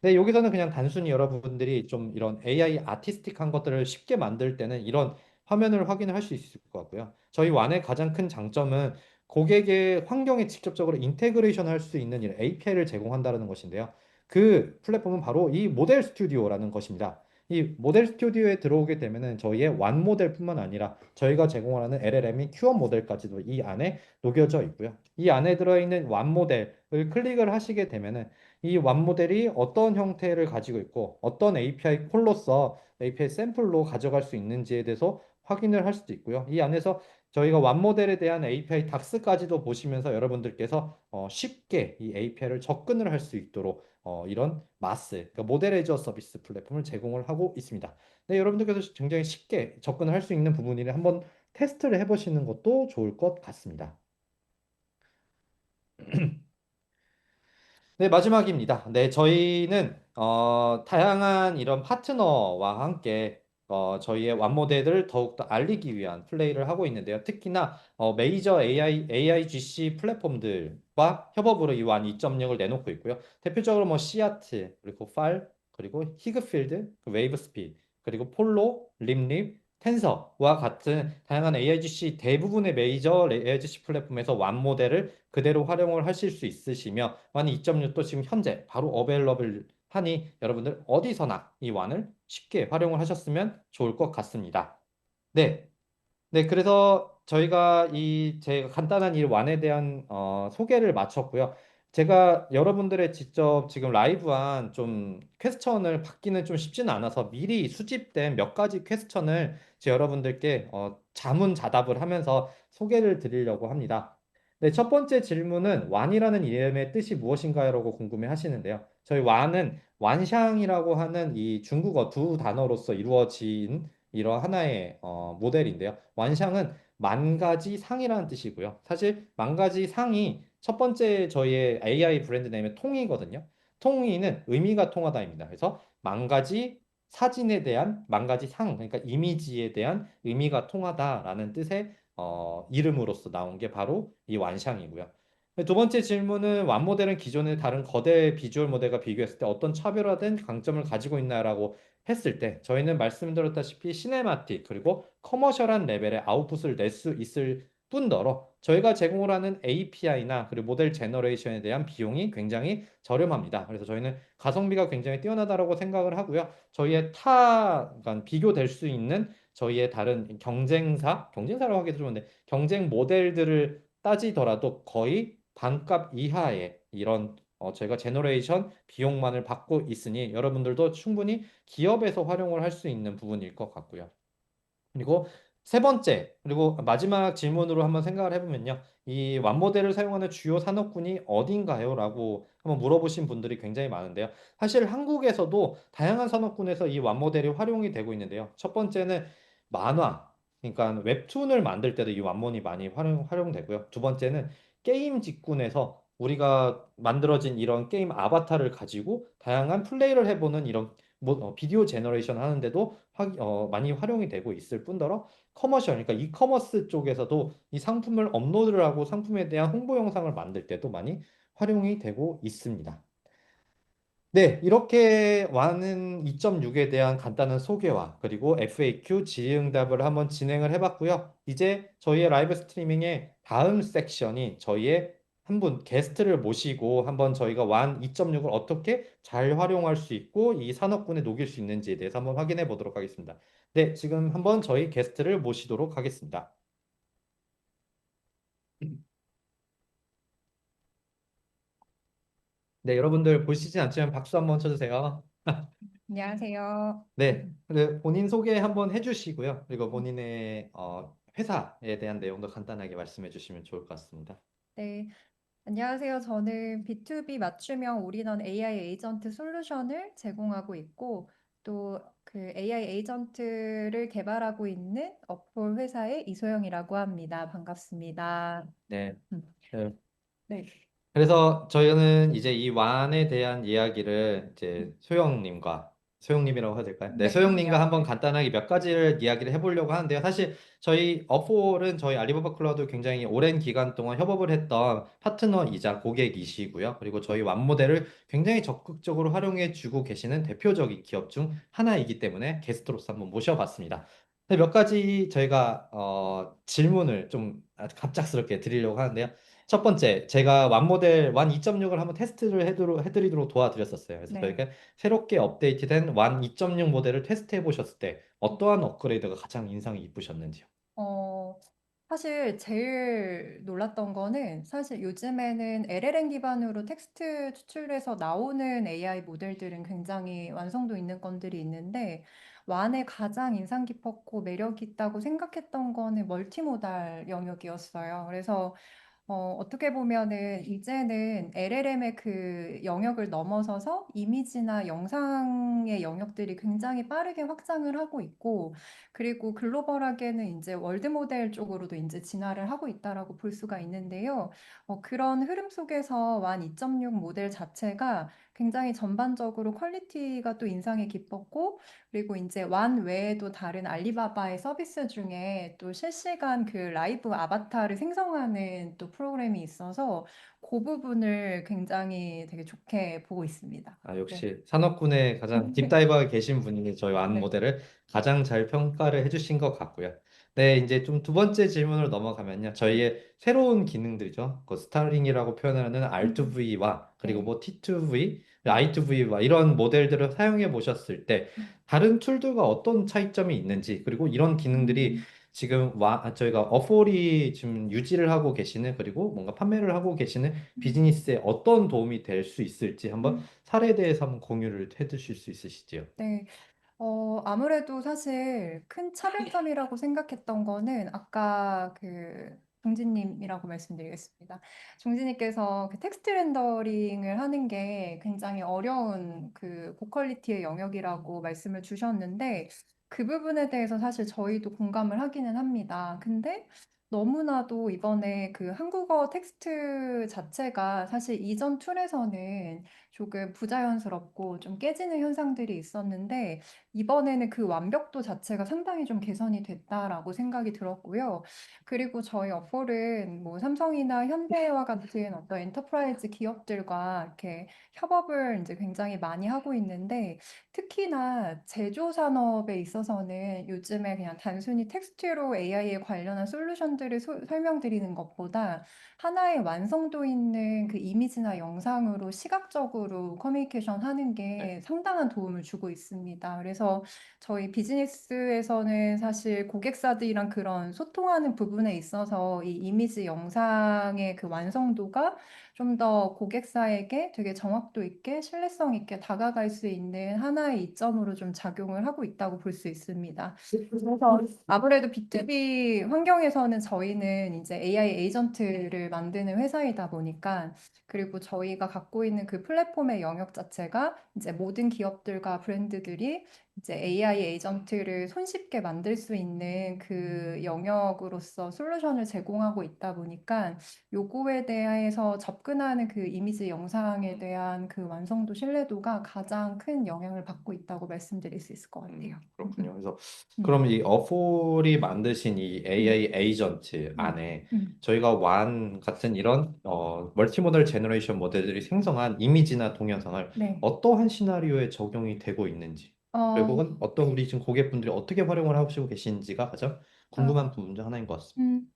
네, 여기서는 그냥 단순히 여러분들이 좀 이런 AI 아티스틱한 것들을 쉽게 만들 때는 이런 화면을 확인을 할 수 있을 것 같고요. 저희 완의 가장 큰 장점은 고객의 환경에 직접적으로 인테그레이션 할 수 있는 이런 API를 제공한다는 것인데요. 그 플랫폼은 바로 이 모델 스튜디오라는 것입니다. 이 모델 스튜디오에 들어오게 되면은 저희의 완 모델뿐만 아니라 저희가 제공하는 LLM이 Q1 모델까지도 이 안에 녹여져 있고요. 이 안에 들어있는 완 모델을 클릭을 하시게 되면은 이 완 모델이 어떤 형태를 가지고 있고 어떤 API 콜로서 API 샘플로 가져갈 수 있는지에 대해서 확인을 할 수도 있고요. 이 안에서 저희가 완 모델에 대한 API 닥스까지도 보시면서 여러분들께서 쉽게 이 API를 접근을 할 수 있도록 이런 마스, 그러니까 모델 애저 서비스 플랫폼을 제공을 하고 있습니다. 네, 여러분들께서 굉장히 쉽게 접근을 할 수 있는 부분이니 한번 테스트를 해보시는 것도 좋을 것 같습니다. 네, 마지막입니다. 네, 저희는 다양한 이런 파트너와 함께 저희의 완모델을 더욱더 알리기 위한 플레이를 하고 있는데요. 특히나 메이저 AIGC 플랫폼들과 협업으로 이 완 2.0을 내놓고 있고요. 대표적으로 뭐 씨아트, 그리고 팔, 그리고 히그필드, 웨이브스피드, 그리고 폴로, 림립, 텐서와 같은 다양한 AIGC 대부분의 메이저 AIGC 플랫폼에서 완 모델을 그대로 활용을 하실 수 있으시며 완 2.6도 지금 현재 바로 어베일러블 하니 여러분들 어디서나 이 완을 쉽게 활용을 하셨으면 좋을 것 같습니다. 네. 네, 그래서 저희가 제가 간단한 이 완에 대한 소개를 마쳤고요. 제가 여러분들의 직접 지금 라이브한 좀 퀘스천을 받기는 좀 쉽지는 않아서 미리 수집된 몇 가지 퀘스천을 제 여러분들께 자문자답을 하면서 소개를 드리려고 합니다. 네, 첫 번째 질문은 완이라는 이름의 뜻이 무엇인가요?라고 궁금해 하시는데요. 저희 완은 완샹이라고 하는 이 중국어 두 단어로서 이루어진 이런 하나의 모델인데요. 완샹은 만 가지 상이라는 뜻이고요. 사실 만 가지 상이 첫 번째 저희의 AI 브랜드 네임의 통이거든요. 통이는 의미가 통하다입니다. 그래서 만 가지 사진에 대한 만 가지 그러니까 이미지에 대한 의미가 통하다라는 뜻의 이름으로서 나온 게 바로 이 완샹이고요. 두 번째 질문은 완 모델은 기존의 다른 거대 비주얼 모델과 비교했을 때 어떤 차별화된 강점을 가지고 있나라고 했을 때 저희는 말씀드렸다시피 시네마틱 그리고 커머셜한 레벨의 아웃풋을 낼 수 있을 뿐더러 저희가 제공을 하는 API나 그리고 모델 제너레이션에 대한 비용이 굉장히 저렴합니다. 그래서 저희는 가성비가 굉장히 뛰어나다라고 생각을 하고요. 저희의 그러니까 비교될 수 있는 저희의 다른 경쟁사라고 하기도 좀 그런데 경쟁 모델들을 따지더라도 거의 반값 이하의 이런 저희가 제너레이션 비용만을 받고 있으니 여러분들도 충분히 기업에서 활용을 할 수 있는 부분일 것 같고요. 그리고 세 번째, 그리고 마지막 질문으로 한번 생각을 해보면요. 이 완모델을 사용하는 주요 산업군이 어딘가요? 라고 한번 물어보신 분들이 굉장히 많은데요. 사실 한국에서도 다양한 산업군에서 이 완모델이 활용이 되고 있는데요. 첫 번째는 만화, 그러니까 웹툰을 만들 때도 이 완모델이 많이 활용되고요. 두 번째는 게임 직군에서 우리가 만들어진 이런 게임 아바타를 가지고 다양한 플레이를 해보는 이런 비디오 제너레이션 하는데도 많이 활용이 되고 있을 뿐더러 커머셜, 그러니까 이커머스 쪽에서도 이 상품을 업로드를 하고 상품에 대한 홍보 영상을 만들 때도 많이 활용이 되고 있습니다. 네, 이렇게 완은 2.6에 대한 간단한 소개와 그리고 FAQ 질의응답을 한번 진행을 해봤고요. 이제 저희의 라이브 스트리밍의 다음 섹션이 저희의 한 분 게스트를 모시고 한번 저희가 완 2.6을 어떻게 잘 활용할 수 있고 이 산업군에 녹일 수 있는지에 대해서 한번 확인해 보도록 하겠습니다. 네, 지금 한번 저희 게스트를 모시도록 하겠습니다. 네, 여러분들 보시지 않지만 박수 한번 쳐주세요. 안녕하세요. 네, 본인 소개 한번 해주시고요. 그리고 본인의 회사에 대한 내용도 간단하게 말씀해 주시면 좋을 것 같습니다. 네, 안녕하세요. 저는 B2B 맞춤형 올인원 AI 에이전트 솔루션을 제공하고 있고, 또 그 AI 에이전트를 개발하고 있는 업볼 회사의 이소영이라고 합니다. 반갑습니다. 네. 음, 네. 네, 그래서 저희는 이제 이 완에 대한 이야기를 이제 소영님이라고 해야 될까요? 네, 네, 소영님과 한번 안녕하세요. 간단하게 몇 가지를 이야기를 해보려고 하는데요. 사실 저희 업홀은 저희 알리바바 클라우드 굉장히 오랜 기간 동안 협업을 했던 파트너이자 고객이시고요. 그리고 저희 완 모델을 굉장히 적극적으로 활용해 주고 계시는 대표적인 기업 중 하나이기 때문에 게스트로서 한번 모셔봤습니다. 네, 몇 가지 저희가 질문을 좀 갑작스럽게 드리려고 하는데요. 첫 번째, 제가 완 모델 완 2.6을 한번 테스트를 해드리도록 도와드렸었어요. 그래서 네. 저희가 새롭게 업데이트된 완 2.6 모델을 테스트해 보셨을 때 어떠한 업그레이드가 가장 인상이 깊으셨는지요? 어, 사실 제일 놀랐던 거는 사실 요즘에는 LLM 기반으로 텍스트 추출해서 나오는 AI 모델들은 굉장히 완성도 있는 건들이 있는데 완에 가장 인상 깊었고 매력 있다고 생각했던 거는 멀티모달 영역이었어요. 그래서 어떻게 보면은 이제는 LLM의 그 영역을 넘어서서 이미지나 영상의 영역들이 굉장히 빠르게 확장을 하고 있고, 그리고 글로벌하게는 이제 월드 모델 쪽으로도 이제 진화를 하고 있다라고 볼 수가 있는데요. 그런 흐름 속에서 완 2.6 모델 자체가 굉장히 전반적으로 퀄리티가 또 인상이 깊었고, 그리고 이제 완 외에도 다른 알리바바의 서비스 중에 또 실시간 그 라이브 아바타를 생성하는 또 프로그램이 있어서 그 부분을 굉장히 되게 좋게 보고 있습니다. 아, 네. 역시 산업군에 가장 딥다이버가 계신 분이 저희 완 네. 모델을 가장 잘 평가를 해주신 것 같고요. 네, 이제 좀 두 번째 질문으로 넘어가면요. 저희의 새로운 기능들이죠. 그 스타링이라고 표현하는 R2V와 그리고 네. 뭐 T2V, I2V와 이런 모델들을 사용해 보셨을 때 다른 툴들과 어떤 차이점이 있는지 그리고 이런 기능들이 지금 저희가 어폴이 지금 유지를 하고 계시는 그리고 뭔가 판매를 하고 계시는 비즈니스에 어떤 도움이 될 수 있을지 한번 사례에 대해서 한번 공유를 해주실 수 있으시지요? 네. 아무래도 사실 큰 차별점이라고 생각했던 거는 아까 그 종진님이라고 말씀드리겠습니다. 종진님께서 그 텍스트 렌더링을 하는 게 굉장히 어려운 그 고퀄리티의 영역이라고 말씀을 주셨는데 그 부분에 대해서 사실 저희도 공감을 하기는 합니다. 근데 너무나도 이번에 그 한국어 텍스트 자체가 사실 이전 툴에서는 조금 부자연스럽고 좀 깨지는 현상들이 있었는데 이번에는 그 완벽도 자체가 상당히 좀 개선이 됐다라고 생각이 들었고요. 그리고 저희 어플은 뭐 삼성이나 현대와 같은 어떤 엔터프라이즈 기업들과 이렇게 협업을 이제 굉장히 많이 하고 있는데 특히나 제조 산업에 있어서는 요즘에 그냥 단순히 텍스트로 AI에 관련한 솔루션들을 설명드리는 것보다 하나의 완성도 있는 그 이미지나 영상으로 시각적으로 커뮤니케이션 하는 게 상당한 도움을 주고 있습니다. 그래서 저희 비즈니스에서는 사실 고객사들이랑 그런 소통하는 부분에 있어서 이 이미지 영상의 그 완성도가 좀 더 고객사에게 되게 정확도 있게 신뢰성 있게 다가갈 수 있는 하나의 이점으로 좀 작용을 하고 있다고 볼 수 있습니다. 그래서 아무래도 B2B 환경에서는 저희는 이제 AI 에이전트를 만드는 회사이다 보니까 그리고 저희가 갖고 있는 그 플랫폼의 영역 자체가 이제 모든 기업들과 브랜드들이 이제 AI 에이전트를 손쉽게 만들 수 있는 그 영역으로서 솔루션을 제공하고 있다 보니까 요거에 대해서 접근하는 그 이미지 영상에 대한 그 완성도 신뢰도가 가장 큰 영향을 받고 있다고 말씀드릴 수 있을 것 같아요. 그렇군요. 그래서 음. 그럼 이 어플이 만드신 이 AI 에이전트 안에 저희가 완 같은 이런 멀티모달 제너레이션 모델들이 생성한 이미지나 동영상을 네. 어떠한 시나리오에 적용이 되고 있는지, 어, 결국은 어떤 우리 지금 고객분들이 어떻게 활용을 하시고 계신지가 가장 궁금한 부분 중 하나인 것 같습니다.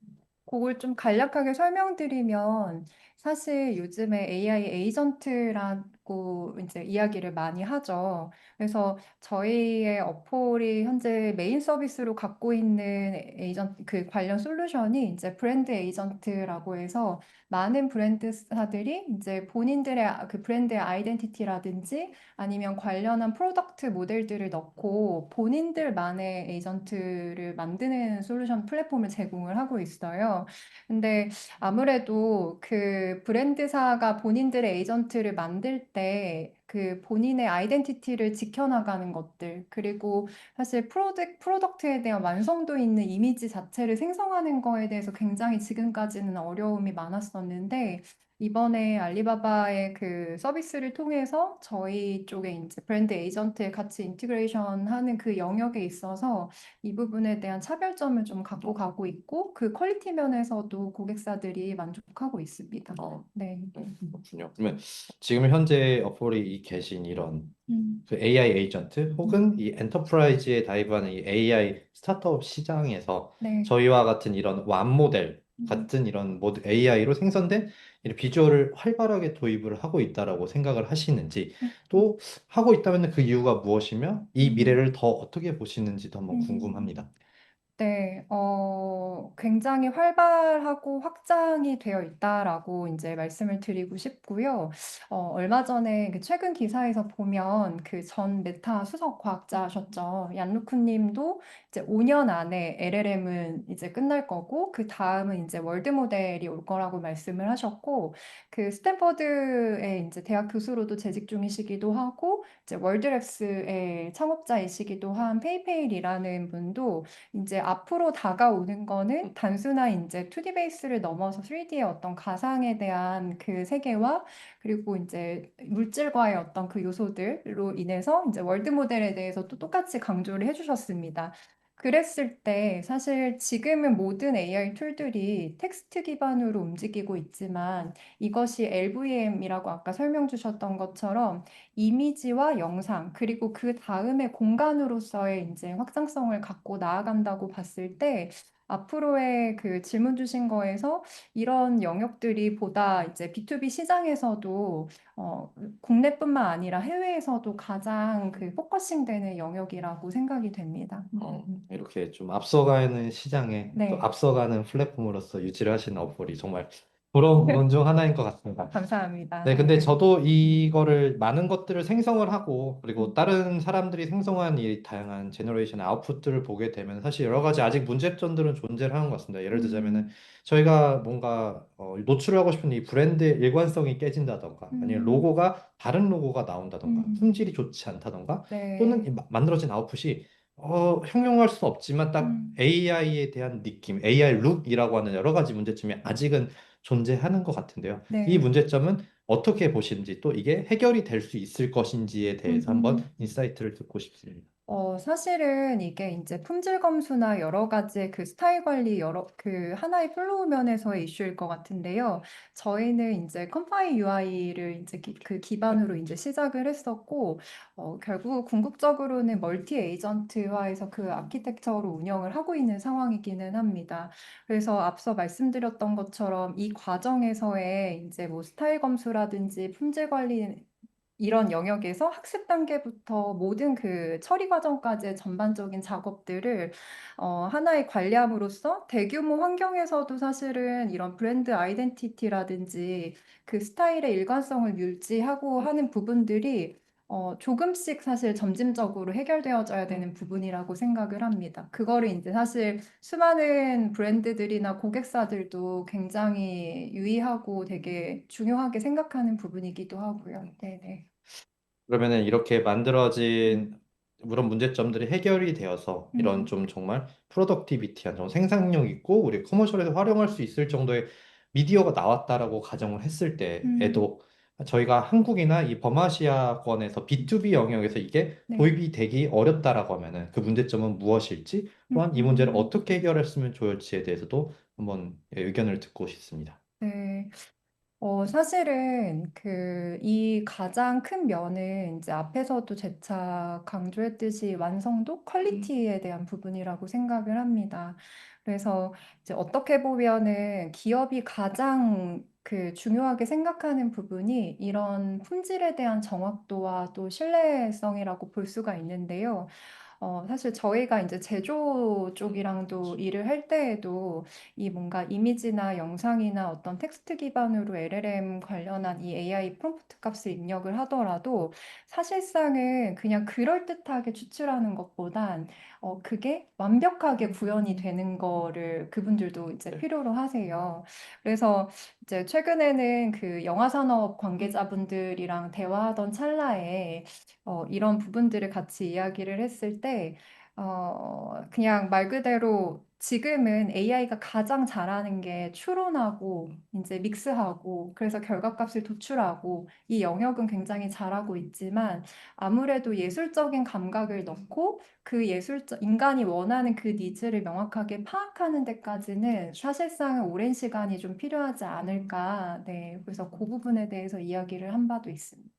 그걸 좀 간략하게 설명드리면 사실 요즘에 AI 에이전트라고 이제 이야기를 많이 하죠. 그래서 저희의 어플이 현재 메인 서비스로 갖고 있는 에이전트 그 관련 솔루션이 이제 브랜드 에이전트라고 해서 많은 브랜드사들이 이제 본인들의 그 브랜드의 아이덴티티라든지 아니면 관련한 프로덕트 모델들을 넣고 본인들만의 에이전트를 만드는 솔루션 플랫폼을 제공을 하고 있어요. 근데 아무래도 그 브랜드사가 본인들의 에이전트를 만들 때 그 본인의 아이덴티티를 지켜나가는 것들, 그리고 사실 프로덕트에 대한 완성도 있는 이미지 자체를 생성하는 거에 대해서 굉장히 지금까지는 어려움이 많았었는데, 이번에 알리바바의 그 서비스를 통해서 저희 쪽에 이제 브랜드 에이전트에 같이 인티그레이션 하는 그 영역에 있어서 이 부분에 대한 차별점을 좀 갖고 가고 있고 그 퀄리티 면에서도 고객사들이 만족하고 있습니다. 네. 그렇군요. 그러면 지금 현재 어플이 계신 이런 음, 그 AI 에이전트 혹은 이 엔터프라이즈에 다이브하는 이 AI 스타트업 시장에서 네. 저희와 같은 이런 완 모델 같은 이런 모드 AI로 생성된 이런 비주얼을 활발하게 도입을 하고 있다라고 생각을 하시는지, 또 하고 있다면 그 이유가 무엇이며 이 미래를 더 어떻게 보시는지도 한번 궁금합니다. 네, 굉장히 활발하고 확장이 되어 있다라고 이제 말씀을 드리고 싶고요. 얼마 전에 그 최근 기사에서 보면 그 전 메타 수석 과학자셨죠. 얀루크 님도 이제 5년 안에 LLM은 이제 끝날 거고, 그 다음은 이제 월드 모델이 올 거라고 말씀을 하셨고, 그 스탠퍼드의 이제 대학 교수로도 재직 중이시기도 하고, 이제 월드랩스의 창업자이시기도 한 페이페일이라는 분도 이제 앞으로 다가오는 거는 단순한 이제 2D 베이스를 넘어서 3D의 어떤 가상에 대한 그 세계와 그리고 이제 물질과의 어떤 그 요소들로 인해서 이제 월드 모델에 대해서 또 똑같이 강조를 해주셨습니다. 그랬을 때 사실 지금은 모든 AI 툴들이 텍스트 기반으로 움직이고 있지만 이것이 LVM이라고 아까 설명 주셨던 것처럼 이미지와 영상, 그리고 그 다음에 공간으로서의 이제 확장성을 갖고 나아간다고 봤을 때, 앞으로의 그 질문 주신 거에서 이런 영역들이 보다 이제 B2B 시장에서도 국내뿐만 아니라 해외에서도 가장 그 포커싱 되는 영역이라고 생각이 됩니다. 이렇게 좀 앞서가는 시장에 또 네, 앞서가는 플랫폼으로서 유지를 하시는 어플이 정말 부러운 부분 중 하나인 것 같습니다. 감사합니다. 네, 근데 저도 이거를 많은 것들을 생성을 하고 그리고 다른 사람들이 생성한 이 다양한 제너레이션 아웃풋들을 보게 되면 사실 여러 가지 아직 문제점들은 존재를 하는 것 같습니다. 예를 들자면은 저희가 뭔가 노출을 하고 싶은 이 브랜드의 일관성이 깨진다던가 아니면 로고가 다른 로고가 나온다던가 품질이 좋지 않다던가 네. 또는 이 만들어진 아웃풋이 형용할 수는 없지만 딱 음. AI에 대한 느낌, AI 룩이라고 하는 여러 가지 문제점이 아직은 존재하는 것 같은데요. 이 네. 문제점은 어떻게 보시는지 또 이게 해결이 될 수 있을 것인지에 대해서 한번 음. 인사이트를 듣고 싶습니다. 사실은 이게 이제 품질 검수나 여러 가지의 그 스타일 관리 그 하나의 플로우 면에서의 이슈일 것 같은데요. 저희는 이제 컴파이 UI를 이제 그 기반으로 이제 시작을 했었고, 결국 궁극적으로는 멀티 에이전트화해서 그 아키텍처로 운영을 하고 있는 상황이기는 합니다. 그래서 앞서 말씀드렸던 것처럼 이 과정에서의 이제 뭐 스타일 검수라든지 품질 관리 이런 영역에서 학습 단계부터 모든 그 처리 과정까지의 전반적인 작업들을 하나의 관리함으로써 대규모 환경에서도 사실은 이런 브랜드 아이덴티티라든지 그 스타일의 일관성을 유지하고 하는 부분들이 조금씩 사실 점진적으로 해결되어져야 되는 부분이라고 생각을 합니다. 그거를 이제 사실 수많은 브랜드들이나 고객사들도 굉장히 유의하고 되게 중요하게 생각하는 부분이기도 하고요. 네네. 그러면은 이렇게 만들어진 물론 문제점들이 해결이 되어서 이런 음, 좀 정말 프로덕티비티한 좀 생산력 있고 우리 커머셜에서 활용할 수 있을 정도의 미디어가 나왔다라고 가정을 했을 음, 때에도 저희가 한국이나 이 범아시아권에서 B2B 영역에서 이게 네. 도입이 되기 어렵다라고 하면은 그 문제점은 무엇일지 또한 이 문제를 음, 어떻게 해결했으면 좋을지에 대해서도 한번 의견을 듣고 싶습니다. 네. 사실은 이 가장 큰 면은 이제 앞에서도 재차 강조했듯이 완성도, 퀄리티에 대한 부분이라고 생각을 합니다. 그래서 이제 어떻게 보면은 기업이 가장 그 중요하게 생각하는 부분이 이런 품질에 대한 정확도와 또 신뢰성이라고 볼 수가 있는데요. 사실 저희가 이제 제조 쪽이랑도 일을 할 때에도 이 뭔가 이미지나 영상이나 어떤 텍스트 기반으로 LLM 관련한 이 AI 프롬프트 값을 입력을 하더라도 사실상은 그냥 그럴듯하게 추출하는 것보단 그게 완벽하게 구현이 되는 거를 그분들도 이제 필요로 하세요. 그래서 이제 최근에는 그 영화 산업 관계자분들이랑 대화하던 찰나에 이런 부분들을 같이 이야기를 했을 때, 그냥 말 그대로 지금은 AI가 가장 잘하는 게 추론하고, 이제 믹스하고, 그래서 결과값을 도출하고, 이 영역은 굉장히 잘하고 있지만, 아무래도 예술적인 감각을 넣고, 인간이 원하는 그 니즈를 명확하게 파악하는 데까지는 사실상은 오랜 시간이 좀 필요하지 않을까. 네. 그래서 그 부분에 대해서 이야기를 한 바도 있습니다.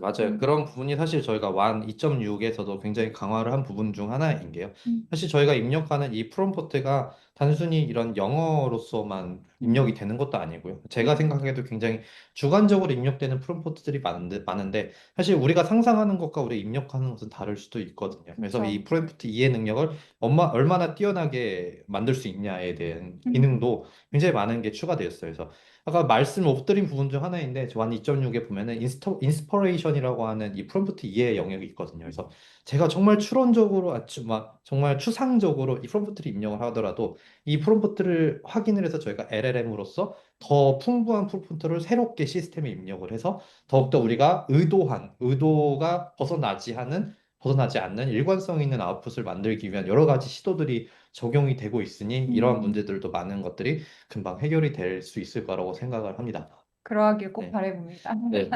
맞아요. 음, 그런 부분이 사실 저희가 완 2.6에서도 굉장히 강화를 한 부분 중 하나인 게요. 음, 사실 저희가 입력하는 이 프롬프트가 단순히 이런 영어로서만 입력이 음, 되는 것도 아니고요. 제가 음. 생각해도 굉장히 주관적으로 입력되는 프롬프트들이 많은데 사실 우리가 상상하는 것과 우리가 입력하는 것은 다를 수도 있거든요. 그래서 이 그렇죠. 프롬프트 이해 능력을 얼마나 뛰어나게 만들 수 있냐에 대한 음, 기능도 굉장히 많은 게 추가되었어요. 그래서 아까 말씀 못 드린 부분 중 하나인데 완 2.6에 보면은 인스퍼레이션이라고 하는 이 프롬프트 이해 영역이 있거든요. 그래서 제가 정말 추론적으로 막 정말 추상적으로 이 프롬프트를 입력을 하더라도 이 프롬프트를 확인을 해서 저희가 LLM으로서 더 풍부한 프롬프트를 새롭게 시스템에 입력을 해서 더욱더 우리가 의도가 벗어나지 않는 일관성 있는 아웃풋을 만들기 위한 여러 가지 시도들이 적용이 되고 있으니 이러한 음. 문제들도 많은 것들이 금방 해결이 될 수 있을 거라고 생각을 합니다. 그러길 꼭 네. 바라봅니다. 네.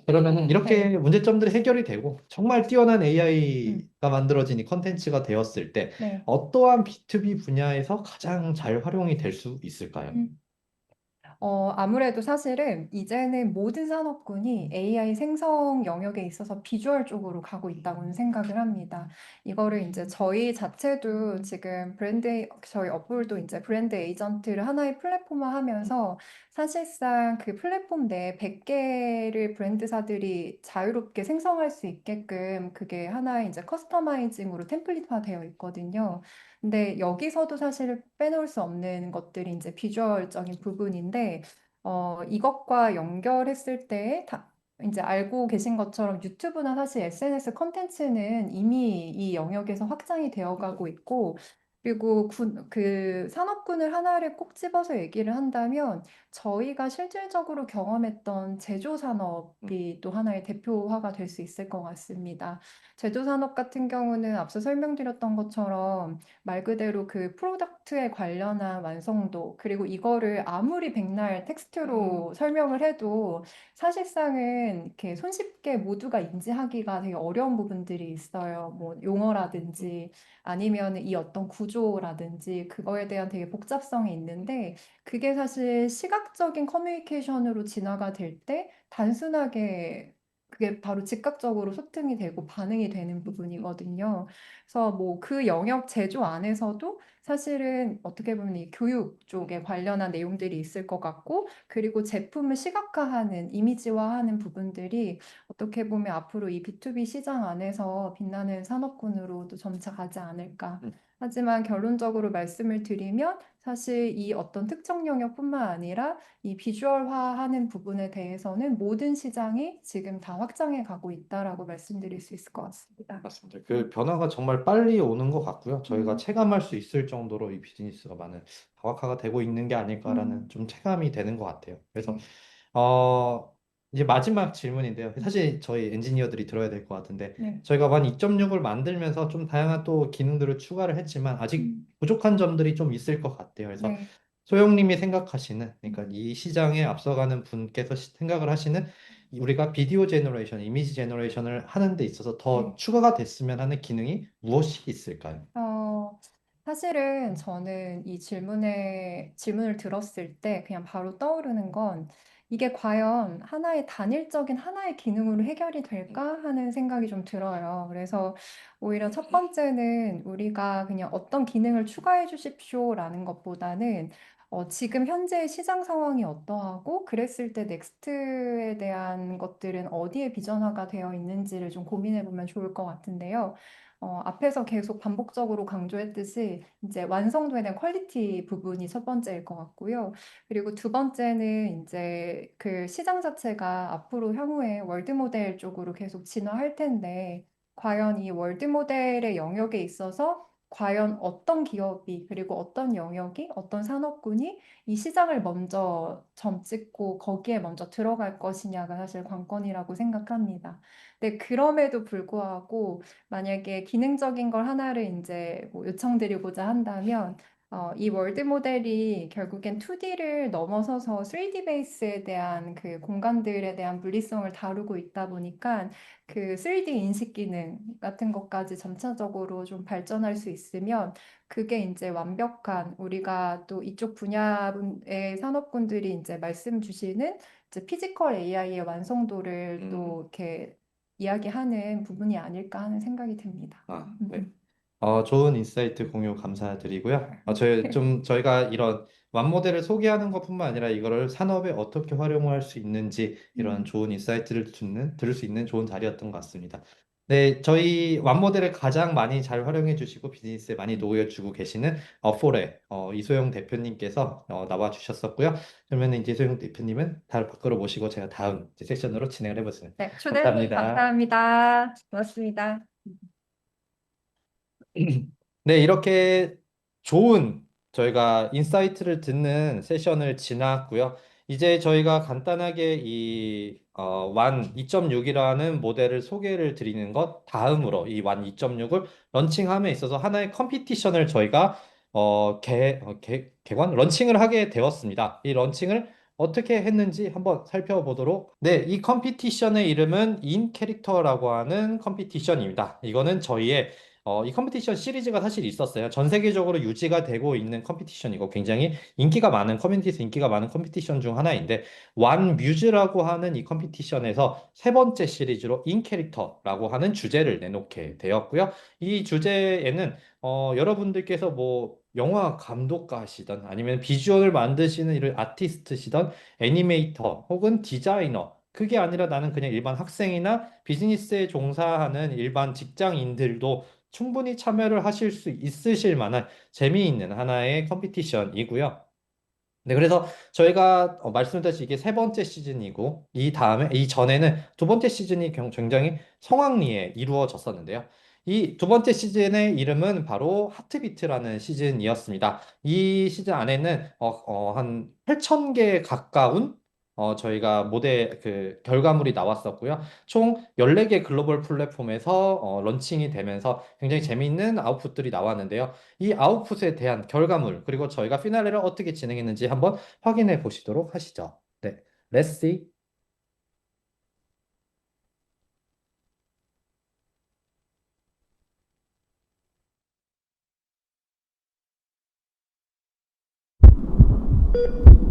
그러면은 네. 이렇게 문제점들이 해결이 되고 정말 뛰어난 음, AI가 만들어진 이 컨텐츠가 되었을 때 네. 어떠한 B2B 분야에서 가장 잘 활용이 될 수 있을까요? 음. 아무래도 사실은 이제는 모든 산업군이 AI 생성 영역에 있어서 비주얼 쪽으로 가고 있다고는 생각을 합니다. 이거를 이제 저희 자체도 지금 저희 어플도 이제 브랜드 에이전트를 하나의 플랫폼화 하면서 사실상 그 플랫폼 내 100개를 브랜드사들이 자유롭게 생성할 수 있게끔 그게 하나의 이제 커스터마이징으로 템플릿화 되어 있거든요. 근데 여기서도 사실 빼놓을 수 없는 것들이 이제 비주얼적인 부분인데, 이것과 연결했을 때 이제 알고 계신 것처럼 유튜브나 사실 SNS 컨텐츠는 이미 이 영역에서 확장이 되어 가고 있고, 그리고 그 산업군을 하나를 꼭 집어서 얘기를 한다면 저희가 실질적으로 경험했던 제조 산업이 또 하나의 대표화가 될 수 있을 것 같습니다. 제조 산업 같은 경우는 앞서 설명드렸던 것처럼 말 그대로 그 프로덕트에 관련한 완성도, 그리고 이거를 아무리 백날 텍스트로 설명을 해도 사실상은 이렇게 손쉽게 모두가 인지하기가 되게 어려운 부분들이 있어요. 뭐 용어라든지 아니면 이 어떤 구조라든지 그거에 대한 되게 복잡성이 있는데 그게 사실 시각적인 커뮤니케이션으로 진화가 될 때 단순하게 그게 바로 즉각적으로 소통이 되고 반응이 되는 부분이거든요. 그래서 뭐 그 영역 제조 안에서도 사실은 어떻게 보면 이 교육 쪽에 관련한 내용들이 있을 것 같고, 그리고 제품을 시각화하는, 이미지화하는 부분들이 어떻게 보면 앞으로 이 B2B 시장 안에서 빛나는 산업군으로도 점차 가지 않을까. 하지만 결론적으로 말씀을 드리면 사실 이 어떤 특정 영역뿐만 아니라 이 비주얼화하는 부분에 대해서는 모든 시장이 지금 다 확장해 가고 있다라고 말씀드릴 수 있을 것 같습니다. 맞습니다. 그 변화가 정말 빨리 오는 것 같고요. 저희가 음. 체감할 수 있을 정도로 이 비즈니스가 많은 다각화가 되고 있는 게 아닐까라는 좀 체감이 되는 것 같아요. 그래서 어 이제 마지막 질문인데요. 사실 저희 엔지니어들이 들어야 될 것 같은데 네. 저희가 만 2.6을 만들면서 좀 다양한 또 기능들을 추가를 했지만 아직 부족한 점들이 좀 있을 것 같아요. 그래서 네. 소영님이 생각하시는, 그러니까 이 시장에 앞서가는 분께서 생각을 하시는 우리가 비디오 제너레이션, 이미지 제너레이션을 하는 데 있어서 더 네. 추가가 됐으면 하는 기능이 무엇이 있을까요? 사실은 저는 이 질문을 들었을 때 그냥 바로 떠오르는 건 이게 과연 하나의 단일적인 하나의 기능으로 해결이 될까 하는 생각이 좀 들어요. 그래서 오히려 첫 번째는 우리가 그냥 어떤 기능을 추가해 주십시오라는 것보다는 지금 현재 시장 상황이 어떠하고 그랬을 때 넥스트에 대한 것들은 어디에 비전화가 되어 있는지를 좀 고민해 보면 좋을 것 같은데요. 앞에서 계속 반복적으로 강조했듯이 이제 완성도에 대한 퀄리티 부분이 첫 번째일 것 같고요. 그리고 두 번째는 이제 그 시장 자체가 앞으로 향후에 월드 모델 쪽으로 계속 진화할 텐데, 과연 이 월드 모델의 영역에 있어서 과연 어떤 기업이, 그리고 어떤 영역이, 어떤 산업군이 이 시장을 먼저 점찍고 거기에 먼저 들어갈 것이냐가 사실 관건이라고 생각합니다. 근데 그럼에도 불구하고 만약에 기능적인 걸 하나를 이제 뭐 요청드리고자 한다면 이 월드 모델이 결국엔 2D를 넘어서서 3D 베이스에 대한 그 공간들에 대한 물리성을 다루고 있다 보니까 그 3D 인식 기능 같은 것까지 점차적으로 좀 발전할 수 있으면 그게 이제 완벽한 우리가 또 이쪽 분야의 산업군들이 이제 말씀 주시는 이제 피지컬 AI의 완성도를 또 이렇게 이야기하는 부분이 아닐까 하는 생각이 듭니다. 네. 좋은 인사이트 공유 감사드리고요. 저희가 이런 완 모델을 소개하는 것뿐만 아니라 이거를 산업에 어떻게 활용할 수 있는지 이런 좋은 인사이트를 들을 수 있는 좋은 자리였던 것 같습니다. 네, 저희 완 모델을 가장 많이 잘 활용해 주시고 비즈니스에 많이 놓여주고 계시는 포레 이소영 대표님께서 나와 주셨었고요. 그러면 이제 이소영 대표님은 다른 밖으로 모시고 제가 다음 이제 세션으로 진행을 해보겠습니다. 네, 초대 감사합니다. 감사합니다. 고맙습니다. 네, 이렇게 좋은 저희가 인사이트를 듣는 세션을 지났고요. 이제 저희가 간단하게 완 2.6이라는 모델을 소개를 드리는 것 다음으로 이 완 2.6을 런칭함에 있어서 하나의 컴피티션을 저희가 개관 런칭을 하게 되었습니다. 이 런칭을 어떻게 했는지 한번 살펴보도록. 네, 이 컴피티션의 이름은 인 캐릭터라고 하는 컴피티션입니다. 이거는 저희의 이 컴피티션 시리즈가 사실 있었어요. 전 세계적으로 유지가 되고 있는 컴피티션이고 굉장히 인기가 많은 커뮤니티에서 인기가 많은 컴피티션 중 하나인데 완 뮤즈라고 하는 이 컴피티션에서 세 번째 시리즈로 인 캐릭터라고 하는 주제를 내놓게 되었고요. 이 주제에는 여러분들께서 뭐 영화 감독가시던 아니면 비주얼을 만드시는 이런 아티스트시던 애니메이터 혹은 디자이너 그게 아니라 나는 그냥 일반 학생이나 비즈니스에 종사하는 일반 직장인들도 충분히 참여를 하실 수 있으실 만한 재미있는 하나의 컴피티션이고요. 네, 그래서 저희가 말씀드렸듯이 이게 세 번째 시즌이고 이 전에는 두 번째 시즌이 굉장히 성황리에 이루어졌었는데요. 이 두 번째 시즌의 이름은 바로 하트비트라는 시즌이었습니다. 이 시즌 안에는 한 8,000개 가까운 저희가 모델 그 결과물이 나왔었고요. 총 14개 글로벌 플랫폼에서 런칭이 되면서 굉장히 재미있는 아웃풋들이 나왔는데요. 이 아웃풋에 대한 결과물, 그리고 저희가 피날레를 어떻게 진행했는지 한번 확인해 보시도록 하시죠. 네, Let's see.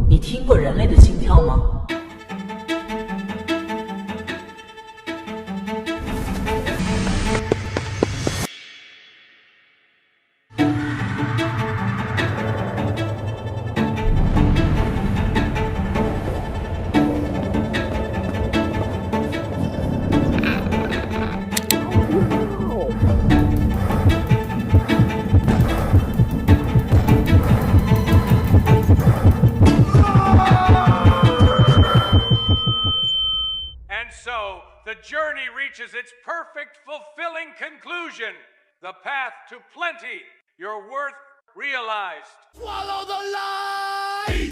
你听过人类的心跳吗？And so the journey reaches its perfect, fulfilling conclusion. The path to plenty, your worth realized. Swallow the lie!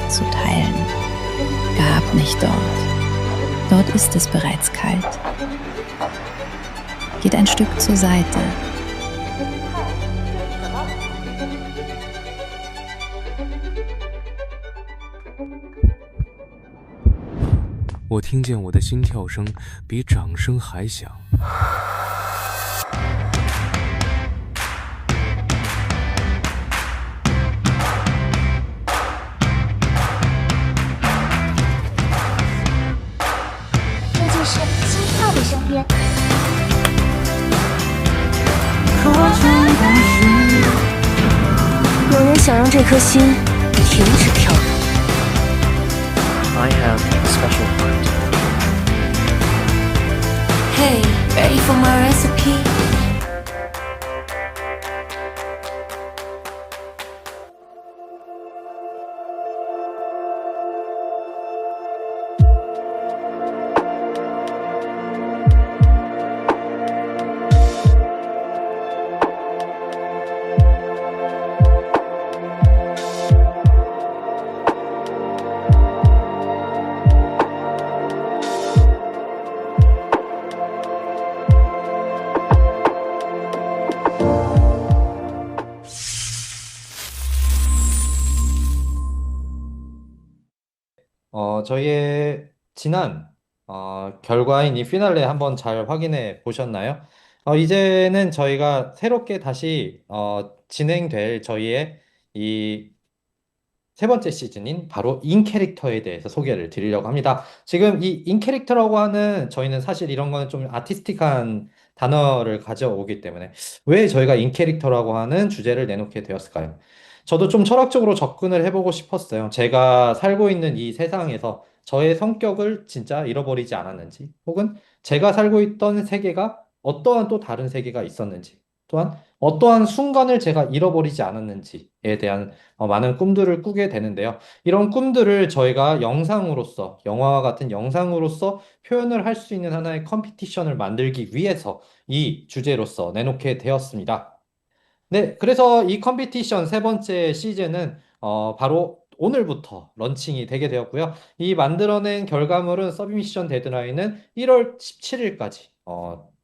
Zu teilen. Gab nicht dort. Dort ist es bereits kalt. Geht ein Stück zur Seite. “我听见我的心跳声比掌声还响。这就是心跳的声音。有人想让这颗心停止跳动。I have a special heart. Hey, ready for my recipe? 저희의 지난 결과인 이 피날레 한번 잘 확인해 보셨나요? 이제는 저희가 새롭게 다시 진행될 저희의 이 세 번째 시즌인 바로 인 캐릭터에 대해서 소개를 드리려고 합니다. 지금 이 인 캐릭터라고 하는 저희는 사실 이런 거는 좀 아티스틱한 단어를 가져오기 때문에 왜 저희가 인 캐릭터라고 하는 주제를 내놓게 되었을까요? 저도 좀 철학적으로 접근을 해보고 싶었어요. 제가 살고 있는 이 세상에서 저의 성격을 진짜 잃어버리지 않았는지, 혹은 제가 살고 있던 세계가 어떠한 또 다른 세계가 있었는지, 또한 어떠한 순간을 제가 잃어버리지 않았는지에 대한 많은 꿈들을 꾸게 되는데요. 이런 꿈들을 저희가 영상으로서, 영화와 같은 영상으로서 표현을 할 수 있는 하나의 컴피티션을 만들기 위해서 이 주제로서 내놓게 되었습니다. 네, 그래서 이 컴피티션 세 번째 시즌은 바로 오늘부터 런칭이 되게 되었고요. 이 만들어낸 결과물은 서브미션 데드라인은 1월 17일까지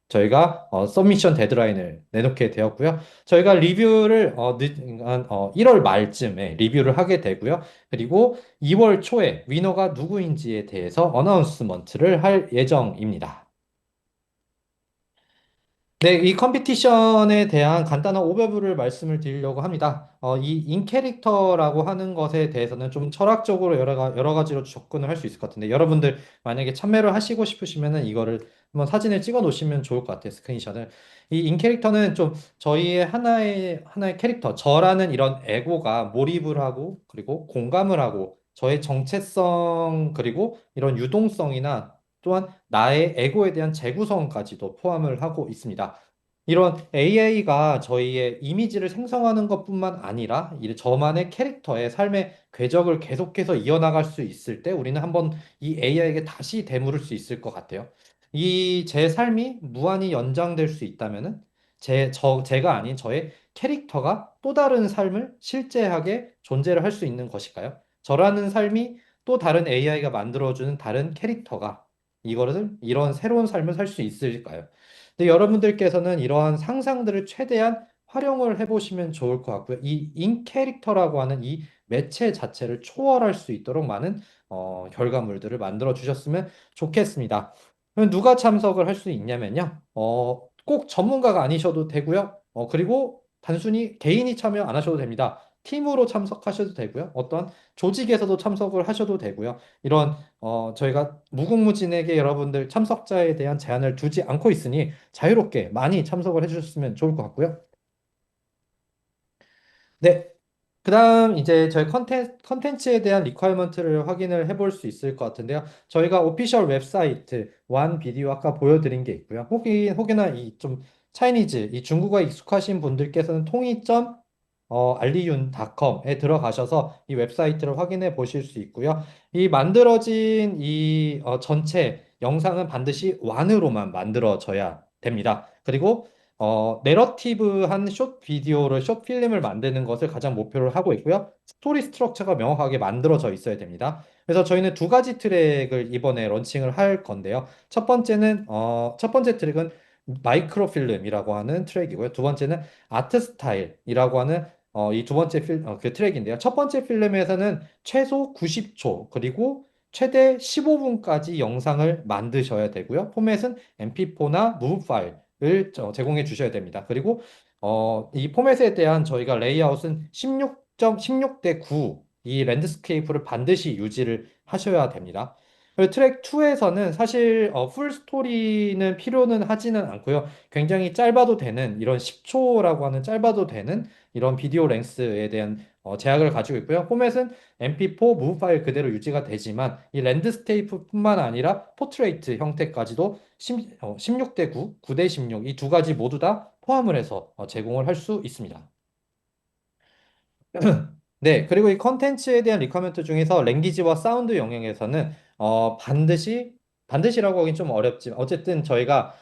저희가 서브미션 데드라인을 내놓게 되었고요. 저희가 리뷰를 1월 말쯤에 리뷰를 하게 되고요. 그리고 2월 초에 위너가 누구인지에 대해서 어나운스먼트를 할 예정입니다. 네, 이 컴피티션에 대한 간단한 오버뷰를 말씀을 드리려고 합니다. 이 인캐릭터라고 하는 것에 대해서는 좀 철학적으로 여러 가지로 접근을 할 수 있을 것 같은데, 여러분들 만약에 참여를 하시고 싶으시면은 이거를 한번 사진을 찍어 놓으시면 좋을 것 같아요, 스크린샷을. 이 인캐릭터는 좀 저희의 하나의 캐릭터, 저라는 이런 에고가 몰입을 하고, 그리고 공감을 하고, 저의 정체성 그리고 이런 유동성이나 또한 나의 에고에 대한 재구성까지도 포함을 하고 있습니다. 이런 AI가 저희의 이미지를 생성하는 것뿐만 아니라 저만의 캐릭터의 삶의 궤적을 계속해서 이어나갈 수 있을 때 우리는 한번 이 AI에게 다시 되물을 수 있을 것 같아요. 이 제 삶이 무한히 연장될 수 있다면은 제가 아닌 저의 캐릭터가 또 다른 삶을 실제하게 존재를 할 수 있는 것일까요? 저라는 삶이 또 다른 AI가 만들어주는 다른 캐릭터가 이런 새로운 삶을 살 수 있을까요? 근데 여러분들께서는 이러한 상상들을 최대한 활용을 해보시면 좋을 것 같고요. 이 인캐릭터라고 하는 이 매체 자체를 초월할 수 있도록 많은 결과물들을 만들어 주셨으면 좋겠습니다. 그럼 누가 참석을 할 수 있냐면요. 꼭 전문가가 아니셔도 되고요. 그리고 단순히 개인이 참여 안 하셔도 됩니다. 팀으로 참석하셔도 되고요. 어떤 조직에서도 참석을 하셔도 되고요. 이런 저희가 무궁무진에게 여러분들 참석자에 대한 제한을 두지 않고 있으니 자유롭게 많이 참석을 해주셨으면 좋을 것 같고요. 네. 그 다음 이제 저희 컨텐츠에 대한 리퀘어먼트를 확인을 해볼 수 있을 것 같은데요. 저희가 오피셜 웹사이트 완 비디오 아까 보여드린 게 있고요. 혹여나 이 좀 차이니즈, 이 중국어에 익숙하신 분들께서는 알리윤.com에 들어가셔서 이 웹사이트를 확인해 보실 수 있고요. 이 만들어진 이 전체 영상은 반드시 완으로만 만들어져야 됩니다. 그리고 내러티브한 숏 비디오를, 숏 필름을 만드는 것을 가장 목표를 하고 있고요. 스토리 스트럭처가 명확하게 만들어져 있어야 됩니다. 그래서 저희는 두 가지 트랙을 이번에 런칭을 할 건데요. 첫 번째 트랙은 마이크로 필름이라고 하는 트랙이고요. 두 번째는 아트 스타일이라고 하는 이 두 번째 그 트랙인데요. 첫 번째 필름에서는 최소 90초 그리고 최대 15분까지 영상을 만드셔야 되고요. 포맷은 MP4나 무브 파일을 제공해 주셔야 됩니다. 그리고 이 포맷에 대한 저희가 레이아웃은 16대 9 이 랜드스케이프를 반드시 유지를 하셔야 됩니다. 그리고 트랙 2에서는 사실 풀 스토리는 필요는 하지는 않고요. 굉장히 짧아도 되는 이런 10초라고 하는 짧아도 되는 이런 비디오 랭스에 대한 제약을 가지고 있고요. 포맷은 MP4 무브 파일 그대로 유지가 되지만 이 랜드스케이프뿐만 아니라 포트레이트 형태까지도 16대 9, 9대 16 이 두 가지 모두 다 포함을 해서 제공을 할 수 있습니다. 네, 그리고 이 컨텐츠에 대한 리퀘어먼트 중에서 랭귀지와 사운드 영역에서는 반드시라고 하긴 좀 어렵지만 어쨌든 저희가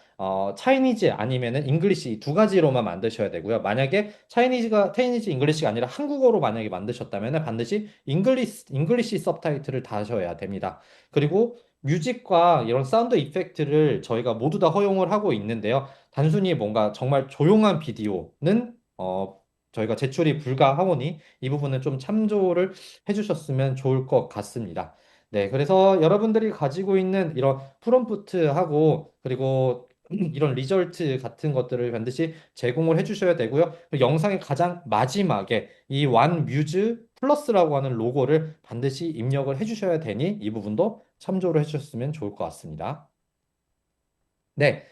차이니즈 아니면은 잉글리시 이 두 가지로만 만드셔야 되고요. 만약에 차이니즈 잉글리시가 아니라 한국어로 만약에 만드셨다면은 반드시 잉글리시 서브타이틀을 다셔야 됩니다. 그리고 뮤직과 이런 사운드 이펙트를 저희가 모두 다 허용을 하고 있는데요. 단순히 뭔가 정말 조용한 비디오는 저희가 제출이 불가하오니 이 부분은 좀 참조를 해주셨으면 좋을 것 같습니다. 네, 그래서 여러분들이 가지고 있는 이런 프롬프트하고 그리고 이런 리절트 같은 것들을 반드시 제공을 해주셔야 되고요. 그리고 영상의 가장 마지막에 이 완 뮤즈 플러스라고 하는 로고를 반드시 입력을 해주셔야 되니 이 부분도 참조를 해주셨으면 좋을 것 같습니다. 네.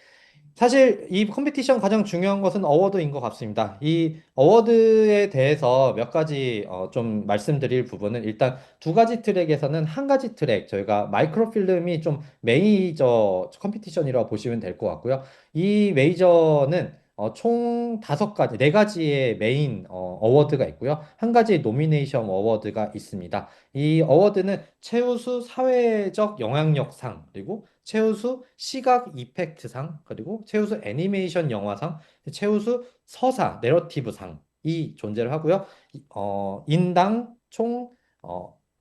사실 이 컴피티션 가장 중요한 것은 어워드인 것 같습니다. 이 어워드에 대해서 몇 가지 좀 말씀드릴 부분은 일단 두 가지 트랙에서는 한 가지 트랙 저희가 마이크로필름이 좀 메이저 컴피티션이라고 보시면 될 것 같고요. 이 메이저는 총 네 가지의 메인 어워드가 있고요. 한 가지 노미네이션 어워드가 있습니다. 이 어워드는 최우수 사회적 영향력상 그리고 최우수 시각 이펙트상, 그리고 최우수 애니메이션 영화상, 최우수 서사, 내러티브상이 존재를 하고요. 인당 총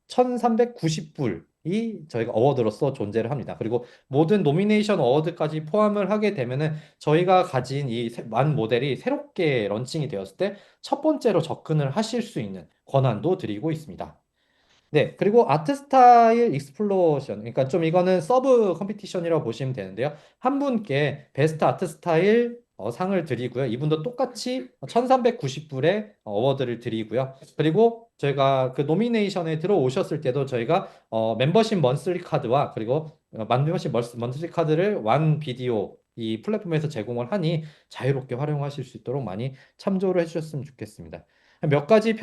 1390불이 저희가 어워드로서 존재를 합니다. 그리고 모든 노미네이션 어워드까지 포함을 하게 되면은 저희가 가진 이 완 모델이 새롭게 런칭이 되었을 때 첫 번째로 접근을 하실 수 있는 권한도 드리고 있습니다. 네, 그리고 아트 스타일 익스플로션. 그러니까 좀 이거는 서브 컴피티션이라고 보시면 되는데요. 한 분께 베스트 아트 스타일 상을 드리고요. 이분도 똑같이 1390불의 어워드를 드리고요. 그리고 저희가 그 노미네이션에 들어오셨을 때도 저희가 멤버십 먼슬리 카드와 그리고 멤버십 먼슬리 카드를 완 비디오 이 플랫폼에서 제공을 하니 자유롭게 활용하실 수 있도록 많이 참조를 해주셨으면 좋겠습니다. 몇 가지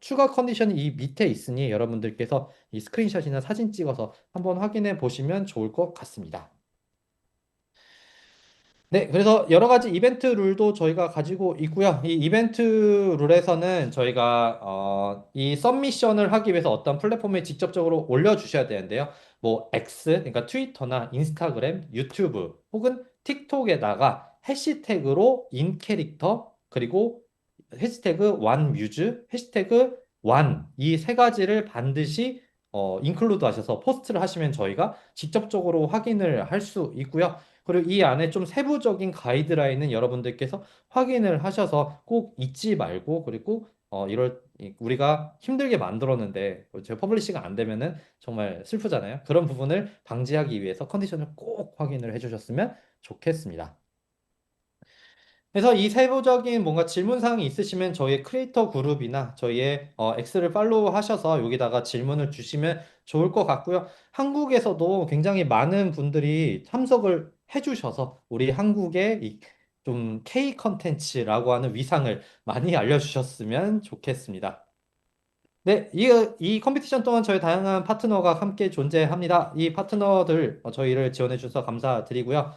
추가 컨디션이 이 밑에 있으니 여러분들께서 이 스크린샷이나 사진 찍어서 한번 확인해 보시면 좋을 것 같습니다. 네, 그래서 여러 가지 이벤트 룰도 저희가 가지고 있고요. 이 이벤트 룰에서는 저희가 이 서미션을 하기 위해서 어떤 플랫폼에 직접적으로 올려주셔야 되는데요. 뭐 X, 그러니까 트위터나 인스타그램, 유튜브 혹은 틱톡에다가 해시태그로 인 캐릭터 그리고 해시태그 완뮤즈, 해시태그 완 이 세 가지를 반드시 인클루드 하셔서 포스트를 하시면 저희가 직접적으로 확인을 할 수 있고요. 그리고 이 안에 좀 세부적인 가이드라인은 여러분들께서 확인을 하셔서 꼭 잊지 말고 그리고 우리가 힘들게 만들었는데 제 퍼블리싱가 안 되면은 정말 슬프잖아요. 그런 부분을 방지하기 위해서 컨디션을 꼭 확인을 해주셨으면 좋겠습니다. 그래서 이 세부적인 뭔가 질문사항이 있으시면 저희의 크리에이터 그룹이나 저희의 X를 팔로우 하셔서 여기다가 질문을 주시면 좋을 것 같고요. 한국에서도 굉장히 많은 분들이 참석을 해주셔서 우리 한국의 좀 K 컨텐츠라고 하는 위상을 많이 알려주셨으면 좋겠습니다. 네, 이 컴피티션 동안 저희 다양한 파트너가 함께 존재합니다. 이 파트너들 저희를 지원해 주셔서 감사드리고요.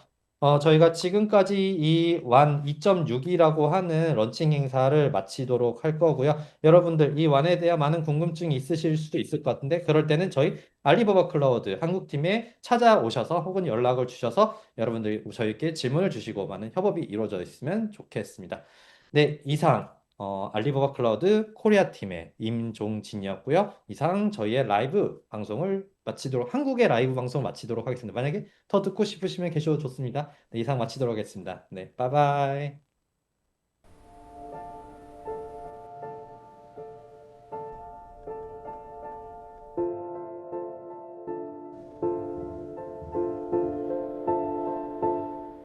저희가 지금까지 이 완 2.6이라고 하는 런칭 행사를 마치도록 할 거고요. 여러분들 이 완에 대한 많은 궁금증이 있으실 수도 있을 것 같은데 그럴 때는 저희 알리바바 클라우드 한국팀에 찾아오셔서 혹은 연락을 주셔서 여러분들 저희께 질문을 주시고 많은 협업이 이루어져 있으면 좋겠습니다. 네, 이상 알리바바 클라우드 코리아 팀의 임종진이었고요. 이상 저희의 라이브 방송을 마치도록 한국의 라이브 방송 마치도록 하겠습니다. 만약에 더 듣고 싶으시면 계셔도 좋습니다. 네, 이상 마치도록 하겠습니다. 네, 빠이바이.